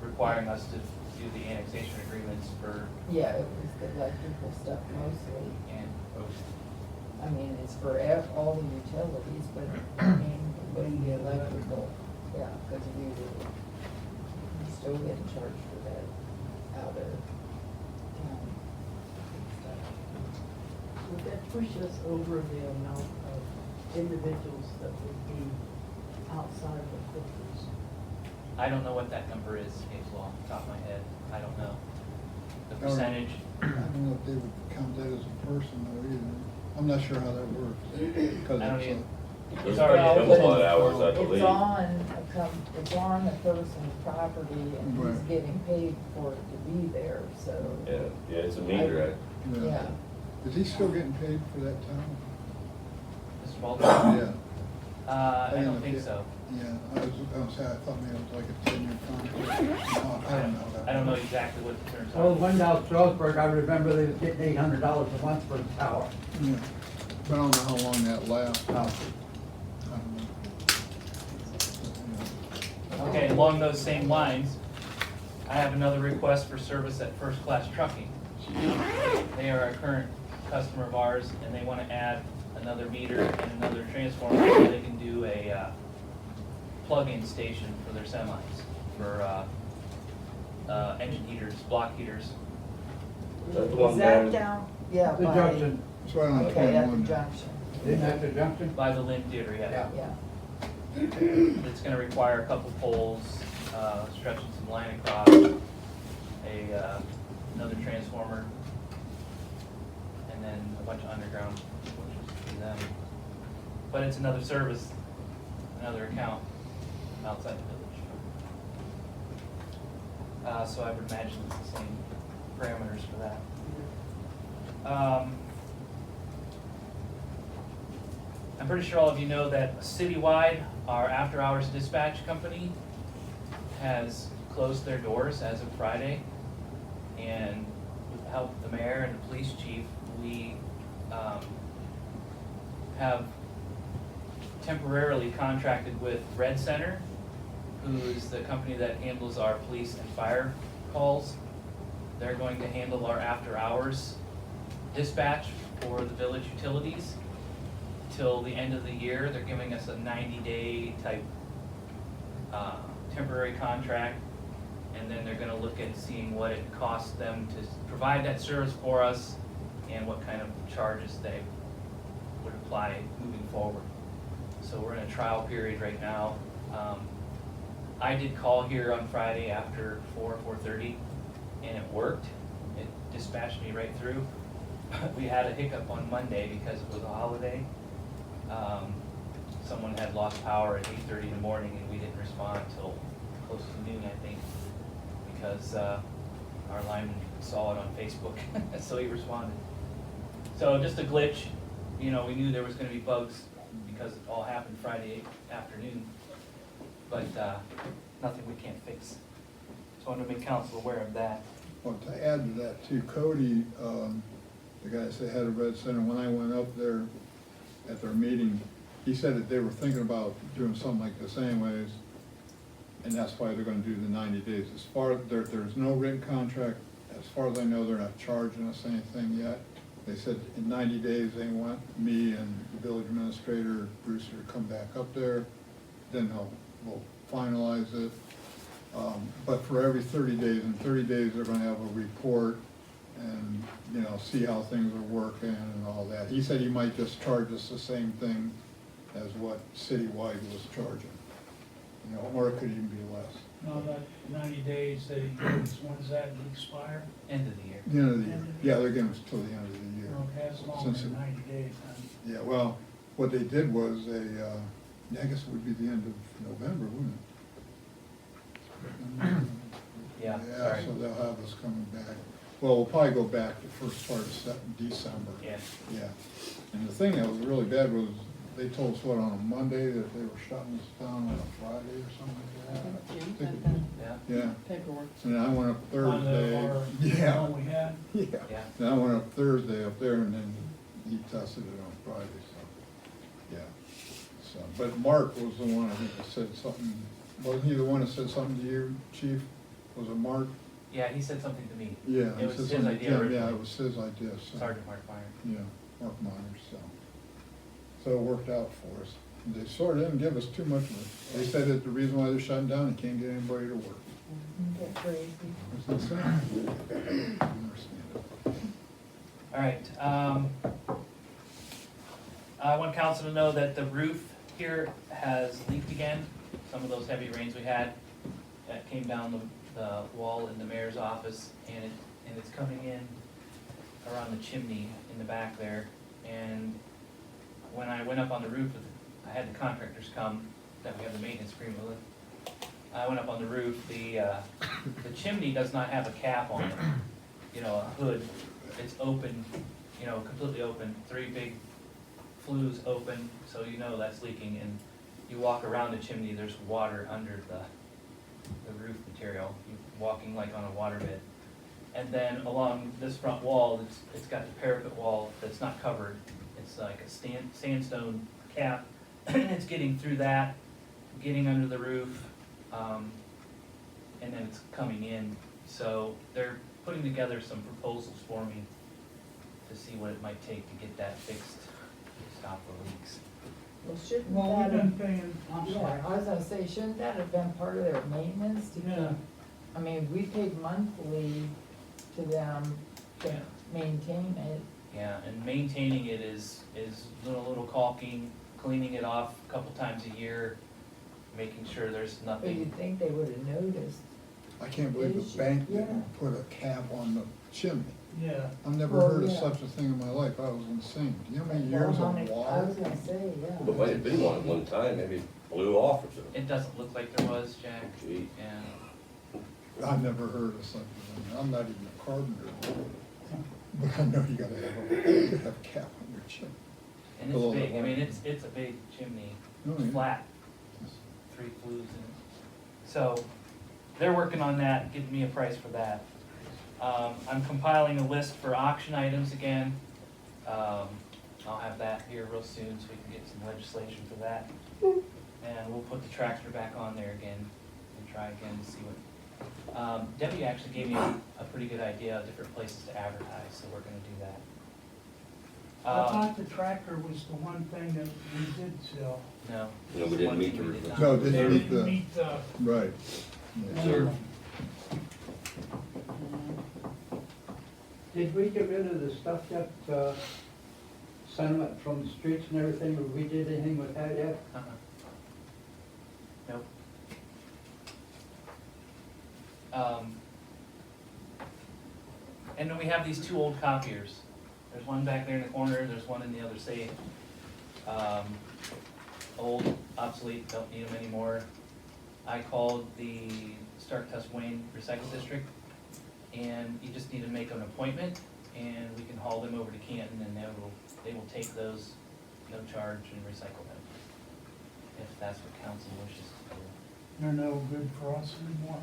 Requiring us to do the annexation agreements for, yeah, it was the electrical stuff mostly. and, I mean, it's for all the utilities, but I mean, but the electrical, yeah, because we still getting charged for that out of town stuff. Would that push us over the amount of individuals that would be outside the filters? I don't know what that number is, Hazel, off the top of my head. I don't know. The percentage, I don't know if they would count that as a person though either. I'm not sure how that works. Because I don't it's even- There's already a Well, couple but of hours, I It's believe. it's on a person's property and he's Right. getting paid for it to be there, so. Yeah, it's a meter, Yeah, Is he still getting paid for that time? Mr. Baldwin? Yeah. I don't think so. Yeah, I was gonna say, I thought maybe it was like a 10-year contract. No, I don't know that. I don't know exactly what the terms Well, are. when out Strasburg, I remember they was getting $800 a month for the tower. Yeah. But I don't know how long that lasts. No. I don't know. Okay, along those same lines, I have another request for service at First Class Trucking. They are a current customer of ours, and they want to add another meter and another transformer so they can do a plug-in station for their semis, for engine heaters, block heaters. Is that the one is that down? down? Yeah, The by, junction, It's right on okay, at the 21. junction, isn't that the junction? By the Lynn Theater, yeah. yeah. It's gonna require a couple poles, stretching some line across, another transformer, and then a bunch of underground, which is them. But it's another service, another account outside the village. So I would imagine it's the same parameters for that. I'm pretty sure all of you know that citywide, our after-hours dispatch company has closed their doors as of Friday. And with the help of the mayor and the police chief, we have temporarily contracted with Red Center, who's the company that handles our police and fire calls. They're going to handle our after-hours dispatch for the village utilities till the end of the year. They're giving us a 90-day type temporary contract, and then they're gonna look at seeing what it costs them to provide that service for us and what kind of charges they would apply moving forward. So we're in a trial period right now. I did call here on Friday after 4:30, and it worked. It dispatched me right through. We had a hiccup on Monday because it was a holiday. Someone had lost power at 8:30 in the morning, and we didn't respond until close to noon, I think, because our lineman saw it on Facebook, so he responded. So just a glitch. You know, we knew there was gonna be bugs because it all happened Friday afternoon, but nothing we can't fix. So I wanted to make council aware of that. Well, to add to that too, Cody, the guy that head of Red Center, when I went up there at their meeting, he said that they were thinking about doing something like this anyways, and that's why they're gonna do the 90 days. As far as, there's no written contract, as far as I know, they're not charging us anything yet. They said in 90 days, they want me and the village administrator, Brewster, to come back up there, then we'll finalize it. But for every 30 days, in 30 days, they're gonna have a report and, you know, see how things are working and all that. He said he might just charge us the same thing as what Citywide was charging, you know, or it could even be less. No, that 90 days that he gives, when does that expire? End of the year. The end of the year, yeah, they're giving us till the end of the year. Okay, that's longer Since than it- 90 days then. Yeah, well, what they did was I guess it would be the end of November, wouldn't it? Yeah, Yeah, sorry. so they'll have us coming back. Well, we'll probably go back to first part of December. Yeah. Yeah. And the thing that was really bad was, they told us what, on a Monday, that they were shutting us down on a Friday or something like that. I think it was- Yeah. Yeah, Paperwork. and I went up On Thursday. the Yeah. one we had. Yeah. Yeah. And I went up Thursday up there, and then he tested it on Friday, so, yeah. So, but Mark was the one, I think, that said something, wasn't he the one that said something to you, chief? Was it Mark? Yeah, he said something to me. Yeah. It he was said his something to idea Tim. originally. Yeah, it was his idea, so. Sergeant Mark Meyer. Yeah, Mark Myers, so. So it worked out for us. They sort of didn't give us too much of it. They said that the reason why they're shutting down, they can't get anybody to work. Get crazy. That's insane. I understand it. All right, I want council to know that the roof here has leaked again. Some of those heavy rains we had, that came down the wall in the mayor's office, and it's coming in around the chimney in the back there. And when I went up on the roof, I had the contractors come, that we have the maintenance agreement with. I went up on the roof, the chimney does not have a cap on it, you know, a hood. It's open, you know, completely open, 3 big flues open, so you know that's leaking. And you walk around the chimney, there's water under the roof material. You're walking like on a waterbed. And then along this front wall, it's got the parapet wall that's not covered. It's like a sandstone cap. It's getting through that, getting under the roof, and then it's coming in. So they're putting together some proposals for me to see what it might take to get that fixed, to stop the leaks. Well, shouldn't Well, that we've have, been paying, I'm yeah, sorry. I was gonna say, shouldn't that have been part of their maintenance to Yeah. keep, I mean, we paid monthly to them to Yeah. maintain it. Yeah, and maintaining it is doing a little caulking, cleaning it off a couple times a year, making sure there's But nothing. you'd think they would have noticed. I can't believe Is- the bank yeah. didn't put a cap on the chimney. Yeah. I've never Well, heard of yeah. such a thing in my life. I was insane. Do you know how many Well, years how of many- I water? was gonna say, yeah. But might have been one at one time, maybe it blew off or something. It doesn't look like there was, Jack. Gee. Yeah. I've never heard of such a thing. I'm not even a carpenter. But I know you gotta have a cap on your chimney. And Below it's the big, I mean, water. it's a big chimney, Oh, yeah. flat, 3 flues in it. So, they're working on that, giving me a price for that. I'm compiling a list for auction items again. I'll have that here real soon so we can get some legislation for that. And we'll put the tractor back on there again and try again to see what. Debbie actually gave me a pretty good idea of different places to advertise, so we're gonna do that. I thought the tractor was the one thing that we did sell. No. No, we didn't meet the We did not. No, They didn't meet didn't the, meet the. right. Yes, sir. Did we get rid of the stuff that, sentiment from the streets and everything, or we did anything with that yet? Uh-uh. Nope. And then we have these two old copiers. There's one back there in the corner, there's one in the other safe. Old, obsolete, don't need them anymore. I called the Stark Tusk Wayne Recycle District, and you just need to make an appointment, and we can haul them over to Canton, and they will take those, no charge, and recycle them. If that's what council wishes to do. They're no good for us anymore.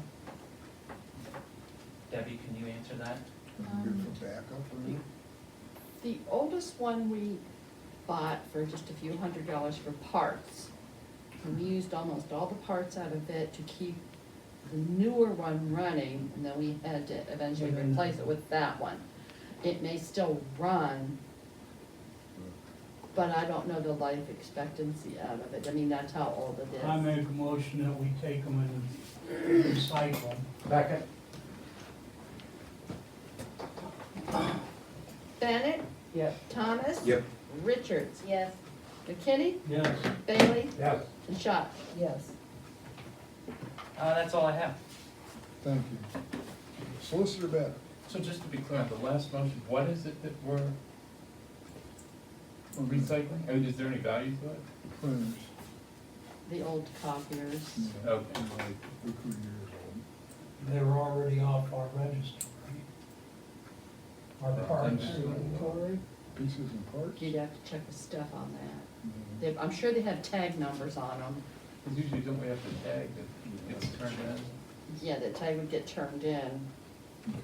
Debbie, can you answer that? Good for backup, or? The oldest one we bought for just a few $100s for parts. And we used almost all the parts out of it to keep the newer one running, and then we had to eventually replace it with that one. It may still run, but I don't know the life expectancy out of it. I mean, that's how old it is. I make a motion that we take them and recycle them. Second? Bennett, Yep. Thomas. Yep. Richards, Yes. McKinney, Yes. Bailey, Yes. and Schott. Yes. That's all I have. Thank you. Solicitor Babbitt. So just to be clear, on the last motion, what is it that we're recycling? I mean, is there any value to it? Printers. The old copiers. Okay. Like, look who years old. They were already off our register, right? Our parts. Pieces and parts? You'd have to check the stuff on that. Mhm. I'm sure they have tag numbers on them. Because usually don't we have to tag that gets turned in? Yeah, the tag would get turned in. Okay.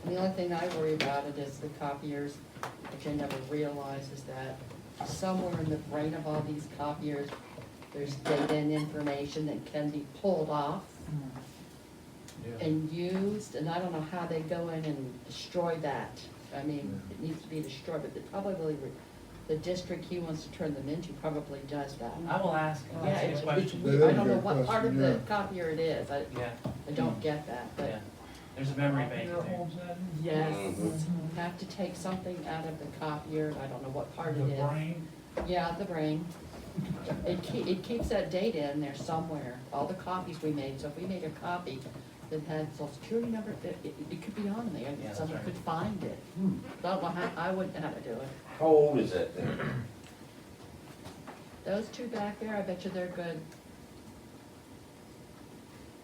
And the only thing I worry about it is the copiers, which I never realized is that somewhere in the brain of all these copiers, there's data and information that can be pulled off Yeah. and used, and I don't know how they go in and destroy that. I mean, it needs to be destroyed, but the district he wants to turn them into probably does that. I will ask. Yeah, That's a it's question. weird. That I is a don't know good what part of question, the yeah. copier it is. I Yeah, don't get that, but yeah. There's a memory bank There there. holds that in? yes, Mhm. have to take something out of the copier. I don't know what part The it is. brain. Yeah, the brain. It keeps that data in there somewhere, all the copies we made. So if we made a copy that had social security number, it could be on there, Yeah, and that's someone right. could find it. So I don't know how, I wouldn't know how to do it. How old is that thing? Those two back there, I bet you they're good.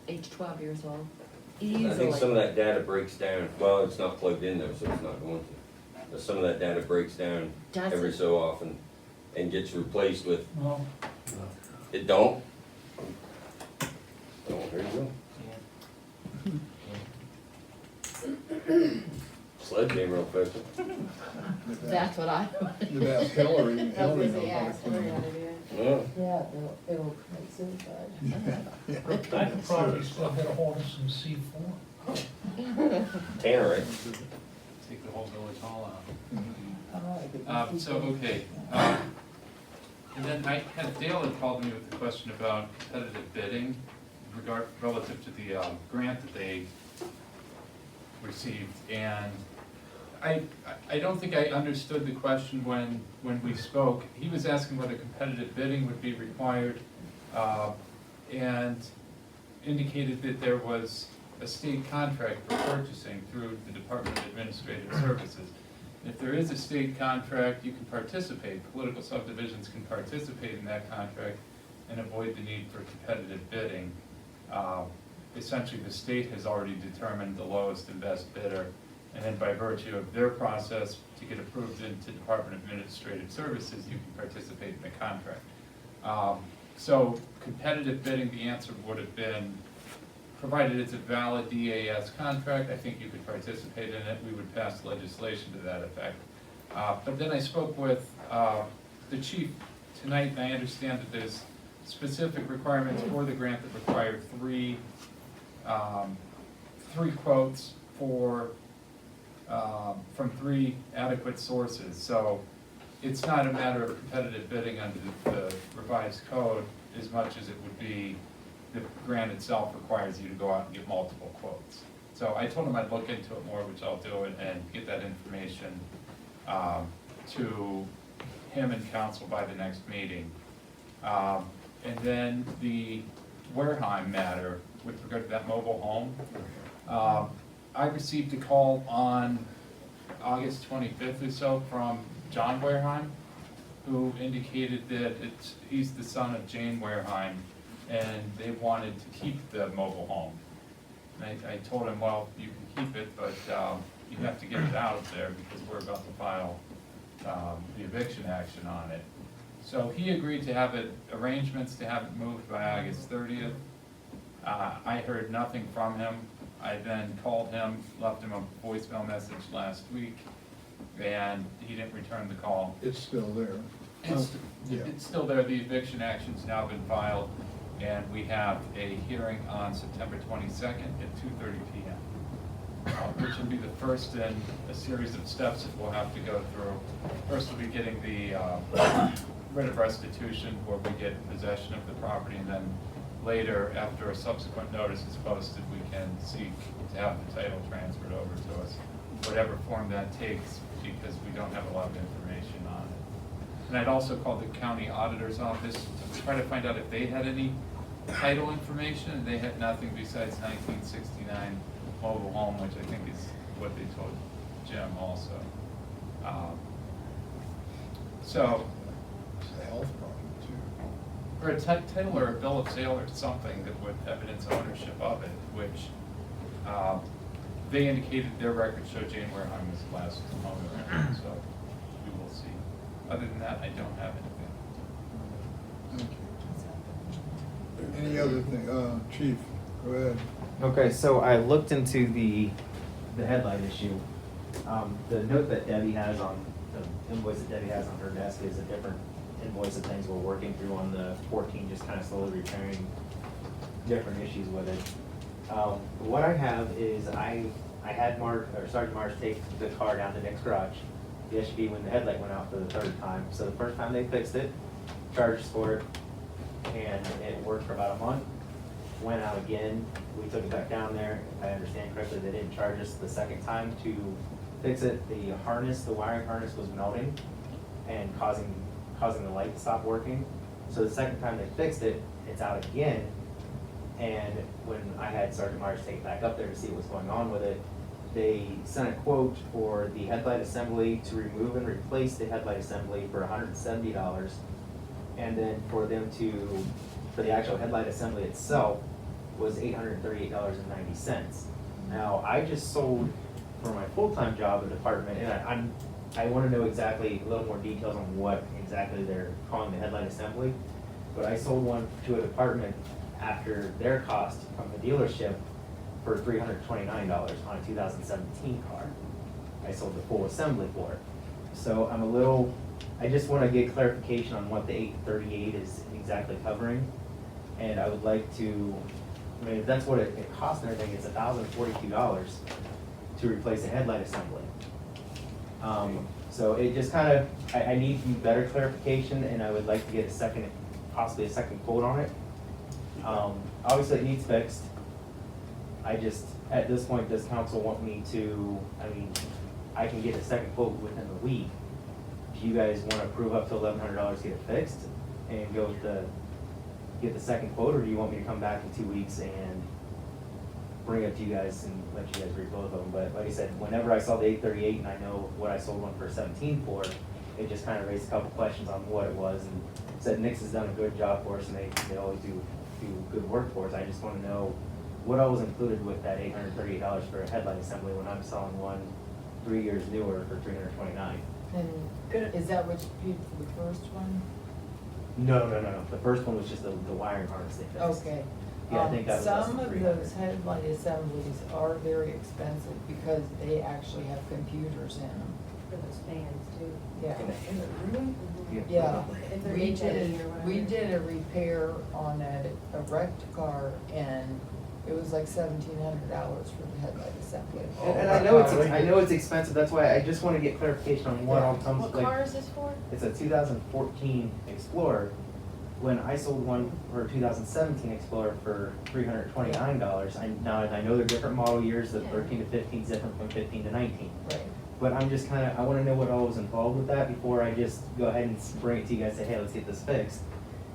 Age 12 years old. Easily. I think some of that data breaks down, well, it's not plugged in there, so it's not going to. But some of that data breaks down Does every it? so often and gets replaced with, Well, it don't? Oh, here you go. Yeah. Sledgehammer real quick. That's what I. You'd ask Hillary. That Hillary was knows the how to ask, clean Hillary them. had to do it. Yeah. Yeah, it'll commit suicide. I could probably still get a hold of some C4. Tannerite. Take the whole village hall out. Oh, So, okay, and then Dale had called me with a question about competitive bidding relative to the grant that they received. And I don't think I understood the question when we spoke. He was asking whether competitive bidding would be required, and indicated that there was a state contract for purchasing through the Department of Administrative Services. If there is a state contract, you can participate, political subdivisions can participate in that contract and avoid the need for competitive bidding. Essentially, the state has already determined the lowest and best bidder, and then by virtue of their process to get approved into Department of Administrative Services, you can participate in the contract. So competitive bidding, the answer would have been, provided it's a valid DAS contract, I think you could participate in it, we would pass legislation to that effect. But then I spoke with the chief tonight, and I understand that there's specific requirements for the grant that require three quotes for, from three adequate sources. So it's not a matter of competitive bidding under the revised code as much as it would be the grant itself requires you to go out and get multiple quotes. So I told him I'd look into it more, which I'll do, and get that information to him and council by the next meeting. And then the Wareheim matter with regard to that mobile home. I received a call on August 25th or so from John Wareheim, who indicated that he's the son of Jane Wareheim, and they wanted to keep the mobile home. And I told him, well, you can keep it, but you have to get it out of there because we're about to file the eviction action on it. So he agreed to have arrangements to have it moved by August 30th. I heard nothing from him. I then called him, left him a voicemail message last week, and he didn't return the call. It's still there. It's still there. The eviction action's now been filed, and we have a hearing on September 22nd at 2:30 p.m., which will be the first in a series of steps that we'll have to go through. First, we'll be getting the writ of restitution, where we get possession of the property, and then later, after a subsequent notice is posted, we can seek to have the title transferred over to us, whatever form that takes, because we don't have a lot of information on it. And I'd also called the county auditor's office to try to find out if they had any title information, and they had nothing besides 1969 mobile home, which I think is what they told Jim also. So, It's a health problem too. or a title or a bill of sale or something that would evidence ownership of it, which they indicated their records show Jane Wareheim was the last owner, so we will see. Other than that, I don't have anything. Thank you. Any other thing? Chief, go ahead. Okay, so I looked into the headlight issue. The note that Debbie has on, the invoice that Debbie has on her desk is a different invoice of things we're working through on the 14, just kind of slowly repairing different issues with it. What I have is I had Sergeant Marsh take the car down to Nick's garage, the SUV, when the headlight went out for the third time. So the first time they fixed it, charged for it, and it worked for about a month. Went out again, we took it back down there. If I understand correctly, they didn't charge us the second time to fix it. The harness, the wiring harness was melting and causing the light to stop working. So the second time they fixed it, it's out again. And when I had Sergeant Myers take it back up there to see what's going on with it, they sent a quote for the headlight assembly to remove and replace the headlight assembly for $170. And then for the actual headlight assembly itself was $838.90. Now, I just sold, for my full-time job, a department, and I want to know exactly, a little more details on what exactly they're calling the headlight assembly, but I sold one to a department after their cost from the dealership for $329 on a 2017 car. I sold the full assembly for it. So I just want to get clarification on what the 838 is exactly covering. And I would like to, if that's what it costs and everything, it's $1,042 to replace a headlight assembly. So it just kind of, I need better clarification, and I would like to get possibly a second quote on it. Obviously it needs fixed. At this point, does council want me to, I can get a second quote within the week. Do you guys want to approve up to $1,100 to get it fixed and get the second quote, or do you want me to come back in 2 weeks and bring it to you guys and let you guys read both of them? But like I said, whenever I saw the 838 and I know what I sold one for 17 for, it just kind of raised a couple questions on what it was, and said Nick's has done a good job for us, and they always do good work for us. I just want to know what all was included with that $838 for a headlight assembly when I'm selling one 3 years newer for $329. And is that what you paid for the first one? No. The first one was just the wiring harness they fixed. Okay. Yeah, I think that was less Some than of 300. those headlight assemblies are very expensive because they actually have computers in them. For those fans too. Yeah. Yeah. Yeah, If they're we HID did, or we whatever. did a repair on a wrecked car and it was like $1,700 for the headlight assembly. And I know it's expensive, that's why I just wanna get clarification on what all comes, What like, car is this for? it's a 2014 Explorer. When I sold one for a 2017 Explorer for $329, I know they're different model years, the 13 to 15 is different from 15 to 19. Right. But I'm just kinda, I wanna know what all was involved with that before I just go ahead and bring it to you guys, say, hey, let's get this fixed.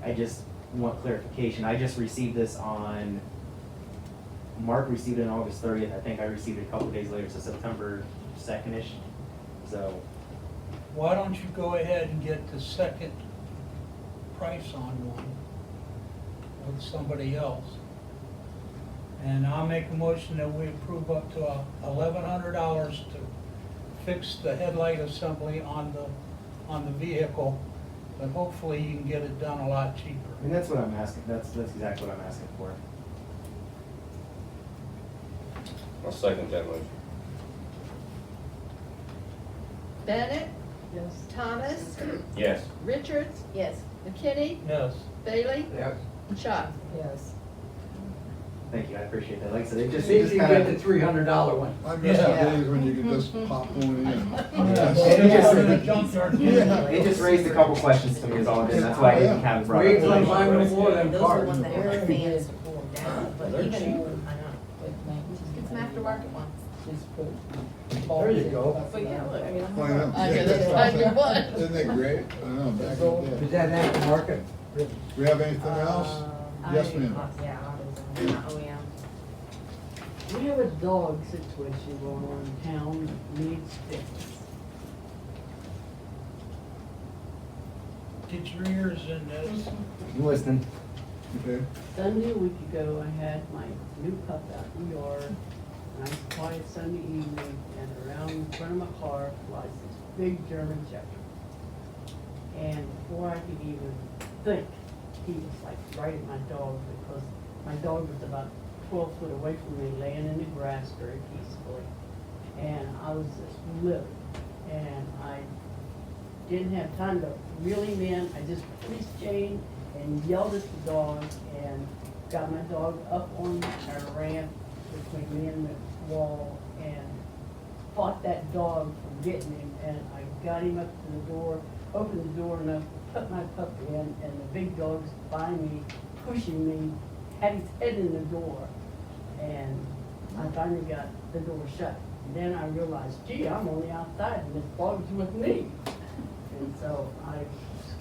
I just want clarification. I just received this on, Mark received it on August 30th. I think I received it a couple days later, so September 2nd-ish. So, Why don't you go ahead and get the second price on one with somebody else? And I'll make a motion that we approve up to $1,100 to fix the headlight assembly on the vehicle, but hopefully you can get it done a lot cheaper. and that's what I'm asking, that's exactly what I'm asking for. I'll second that motion. Bennett, Yes. Thomas, Yes. Richards, Yes. McKinney, Yes. Bailey, Yes. and Schott. Yes. Thank you, I appreciate that. Like I said, it just, See it if just you can get the kinda, $300 one. I miss the Yeah. days when you could just pop one in. it just raised a couple questions to me is all it is. That's why I didn't have it brought We up. ain't gonna buy no more of them Those are the cars. ones that have the fans to They're cool them down, but They're even, cheap. I know. Get Get some aftermarket ones. Just put. There you go. But yeah, look, I mean, I'm. Oh, yeah. I guess that's not your one. Isn't that great? I know, back in the Is day. that aftermarket? We have anything else? Yes, ma'am. Yeah, AutoZone, not OEM. We have a dog situation going on in town that needs fixed. Get your ears in this. I'm listening. Okay. Sunday, a week ago, I had my new pup out in the yard. Nice quiet Sunday evening, and around in front of my car flies this big German Shepherd. And before I could even think, he was like right at my dog, because my dog was about 12 foot away from me, laying in the grass very peacefully. And I was just livid, and I didn't have time to reel him in. I just released Jane and yelled at the dog, and got my dog up on our ramp between me and the wall, and fought that dog from getting him, and I got him up to the door, opened the door enough to put my pup in, and the big dog's by me, pushing me, had his head in the door, and I finally got the door shut. And then I realized, gee, I'm only outside, and this dog's with me. And so I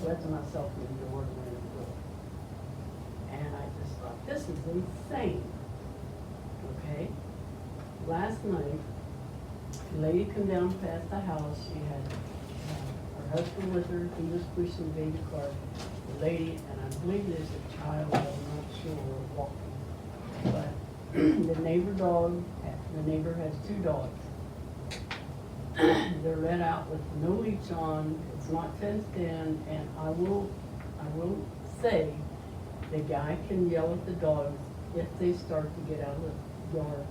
swept myself in the door and went in the door. And I just thought, this is insane. Okay? Last night, a lady come down past the house. She had her husband with her. He was pushing the baby cart. The lady, and I believe there's a child, I'm not sure, walking. But the neighbor has two dogs. They're let out with no leash on, it's not fenced in, and I will say, the guy can yell at the dogs if they start to get out of the yard,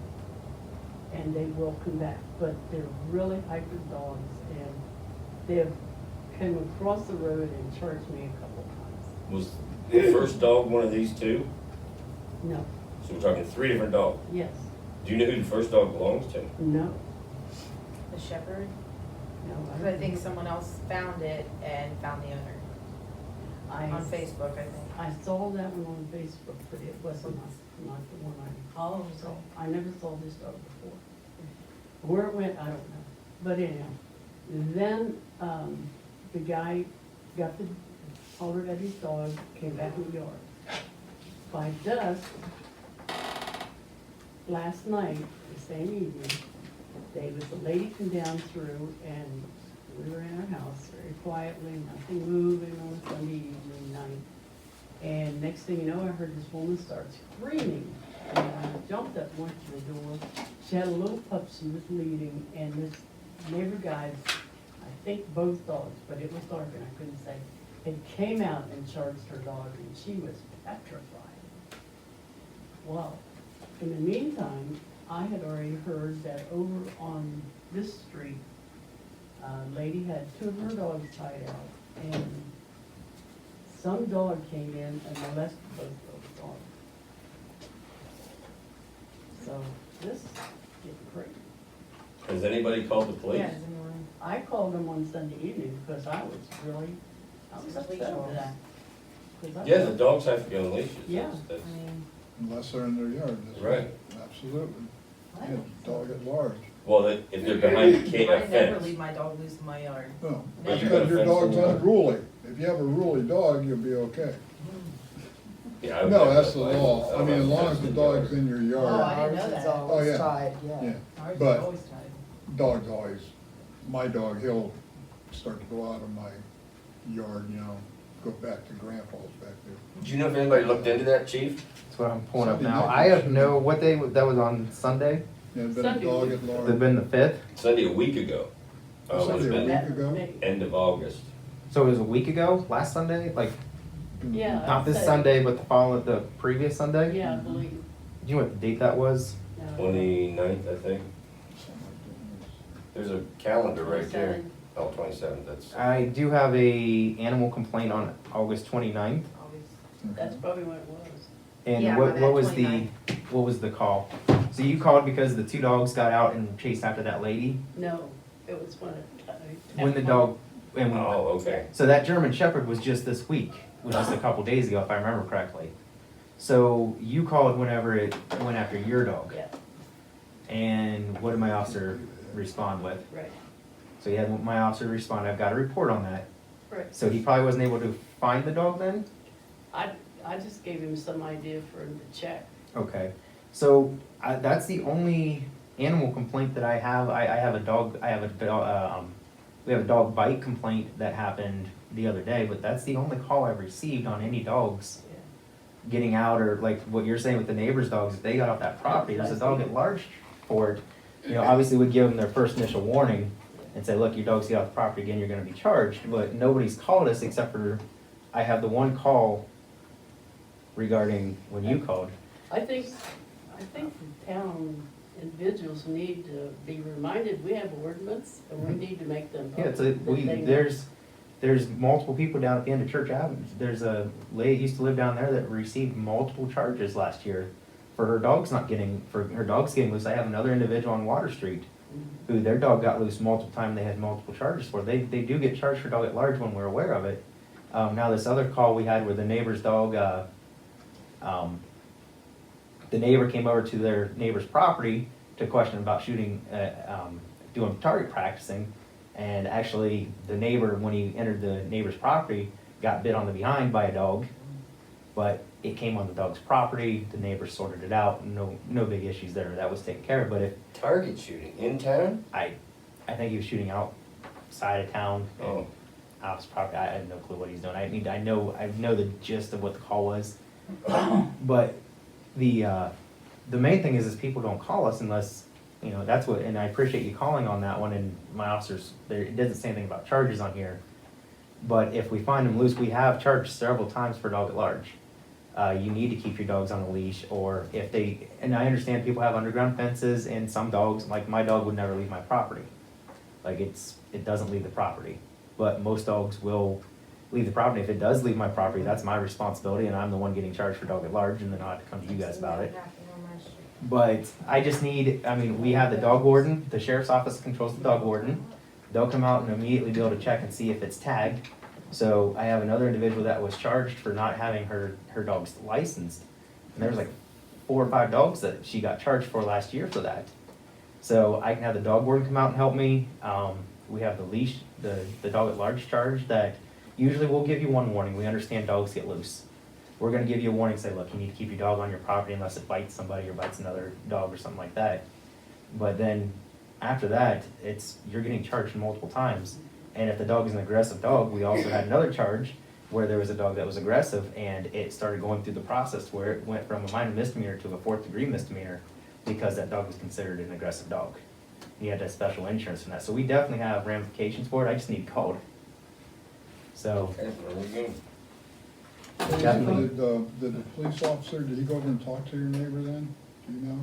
and they will come back, but they're really hyper dogs, and they've come across the road and charged me a couple times. Was the first dog one of these two? No, So we're talking 3 different dogs. yes, Do you know who the first dog belongs to? no, The Shepherd, no. because I think someone else found it and found the owner on Facebook, I think. I saw that one on Facebook, but it wasn't not the one I saw. I never saw this dog before. Where it went, I don't know. But anyhow, then the guy got the hollered at his dog, came back in the yard. By dusk, last night, the same evening, there was a lady come down through, and we were in our house very quietly, nothing moving on a Sunday evening night. And next thing you know, I heard this woman start screaming, and I jumped up, went to the door. She had a little pup she was leading, and this neighbor guy, I think both dogs, but it was dark and I couldn't say, They came out and charged her dog, and she was petrified. Well, in the meantime, I had already heard that over on this street, a lady had 2 of her dogs tied out, and some dog came in and molested both those dogs. So this is getting crazy. Has anybody called the police? Yeah, is anyone- I called them on Sunday evening because I was upset with that. 'Cause I Yeah, the thought- dogs have to be on leashes. Yeah. That's- I mean, Unless they're in their yard. that's Right. Absolutely. I Yeah, dog at large. Well, if they're behind a I never fence. leave my dog loose in my yard. Well, But that's you got a because your fence dog's around. unruly. If you have a ruly dog, you'll be okay. Yeah, I would No, never that's the let my- law. I don't mean, as have long as fence the in yard. dog's in your Oh, yard, I didn't know ours is that. Oh, always yeah. tied, yeah. Yeah. Ours is But- always tied. dog's always, my dog, he'll start to go out of my yard, go back to grandpa's back there. Do you know if anybody looked into that, chief? That's what I'm pulling up Sunday now. night. I have no, what day, that was on Sunday? Yeah, been a Sunday dog week. at large. That'd been the 5th? Sunday, a week ago. It would have Sunday, a been week That ago? May. end of August. So it was a week ago, last Sunday? Like, Yeah. not I'd this say- Sunday, but the previous Sunday? Yeah, I believe. Do you know what the date that was? 29th, I think. There's a calendar right there. 27. Oh, 27th, that's. I do have a animal complaint on August 29th. Always. That's probably what it was. And Yeah, what my bad, was 29th. what was the call? So you called because the 2 dogs got out and chased after that lady? No, it was When the dog, and when, Oh, okay. so that German Shepherd was just this week, was just a couple days ago, if I remember correctly. So you called whenever it went after your dog. Yeah, And what did my officer respond with? right, So he had my officer respond, I've got a report on that. right. So he probably wasn't able to find the dog then? I just gave him some idea for him to check. Okay, so that's the only animal complaint that I have. I have a dog, we have a dog bite complaint that happened the other day, but that's the only call I've received on any dogs Yeah. getting out, or like what you're saying with the neighbor's dogs, if they got off that property, there's a dog at large for it. Obviously we'd give them their first initial warning and say, look, your dog's get off the property again, you're gonna be charged, but nobody's called us except for, I have the one call regarding when you called. I think the town individuals need to be reminded, we have ordinance, and we need to make them. Yeah, so there's multiple people down at the end of Church Avenue. There's a lady used to live down there that received multiple charges last year for her dogs getting loose. I have another individual on Water Street who their dog got loose multiple times, they had multiple charges for. They do get charged for dog at large when we're aware of it. Now this other call we had where the neighbor's dog, the neighbor came over to their neighbor's property to question about shooting, doing target practicing. And actually, the neighbor, when he entered the neighbor's property, got bit on the behind by a dog. But it came on the dog's property, the neighbor sorted it out, no big issues there, that was taken care of. But if, Target shooting in town? I think he was shooting outside of town. Oh. Off his property, I have no clue what he's doing. I know the gist of what the call was. But the main thing is people don't call us unless, that's what, and I appreciate you calling on that one, and my officers, it doesn't say anything about charges on here. But if we find them loose, we have charged several times for dog at large. You need to keep your dogs on a leash, or if they, and I understand people have underground fences, and some dogs, like my dog would never leave my property. Like it doesn't leave the property. But most dogs will leave the property. If it does leave my property, that's my responsibility, and I'm the one getting charged for dog at large, and then I'll have to come to you guys about it. But I just need, we have the dog warden, the sheriff's office controls the dog warden. They'll come out and immediately be able to check and see if it's tagged. So I have another individual that was charged for not having her dogs licensed. And there was like 4 or 5 dogs that she got charged for last year for that. So I can have the dog warden come out and help me. We have the leash, the dog at large charge that usually we'll give you one warning. We understand dogs get loose. We're gonna give you a warning, say, look, you need to keep your dog on your property unless it bites somebody or bites another dog or something like that. But then after that, you're getting charged multiple times. And if the dog is an aggressive dog, we also had another charge where there was a dog that was aggressive, and it started going through the process where it went from a minor misdemeanor to a 4th degree misdemeanor because that dog was considered an aggressive dog. He had that special insurance from that. So we definitely have ramifications for it. I just need code. So, Okay, well, we can- Definitely. Did the police officer, did he go over and talk to your neighbor then? Do you know?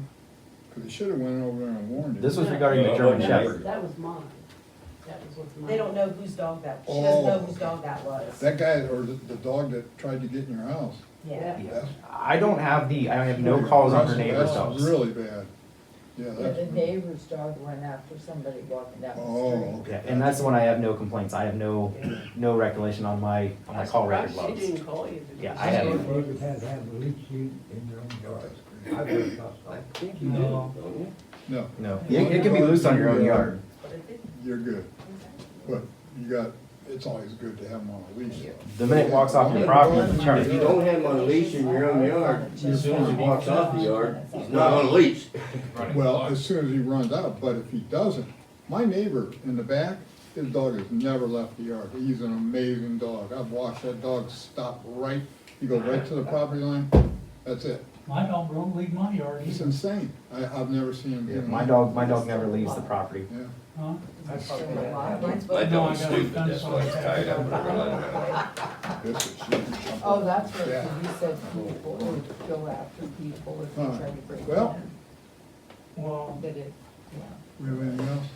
Because he should have went over there and warned him. this was regarding the Well, German what Shepherd. That was mine. That was what's mine. They don't know whose dog that, she doesn't know Oh. whose dog that was. That guy, or the dog that tried to get in your house. Yeah. That's- I have no calls on her neighbor's That's dogs. really bad. Yeah, Yeah, that's. the neighbor's dog went after somebody walking down the Oh, street. okay. Yeah, and that's the one I have no complaints. I have no recollection on my call record She logs. didn't call you. did Yeah, she? I have. Neighbors had to have a leach chute in their own yard. I've heard about I that. think you No. did, don't you? No, No, it can be loose on your own yard. you're good. But you got, it's always good to have them on a leash. The minute it walks off your property, it's If charged. you don't have him on a leash in your own yard, as soon as he walks off the yard, he's not on a leash. Running Well, clock. as soon as he runs out, but if he doesn't, my neighbor in the back, his dog has never left the yard. He's an amazing dog. I've watched that dog stop right, he goes right to the property line, that's it. My dog don't leave my yard He's either. insane. I've never seen him. Yeah, do my anything. dog never leaves the property. Yeah. Huh? Mine's My supposed- No, I dog's got a stupid, fence that's on why the he's back. tied up. We're gonna- This is huge. Oh, that's what, Yeah. you said people would go after people if they All right. try to break Well- in. Well, That it, yeah. We have anything else?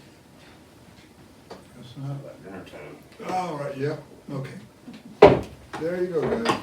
Guess not. Dinner time. All right, yep, okay. There you go, guys.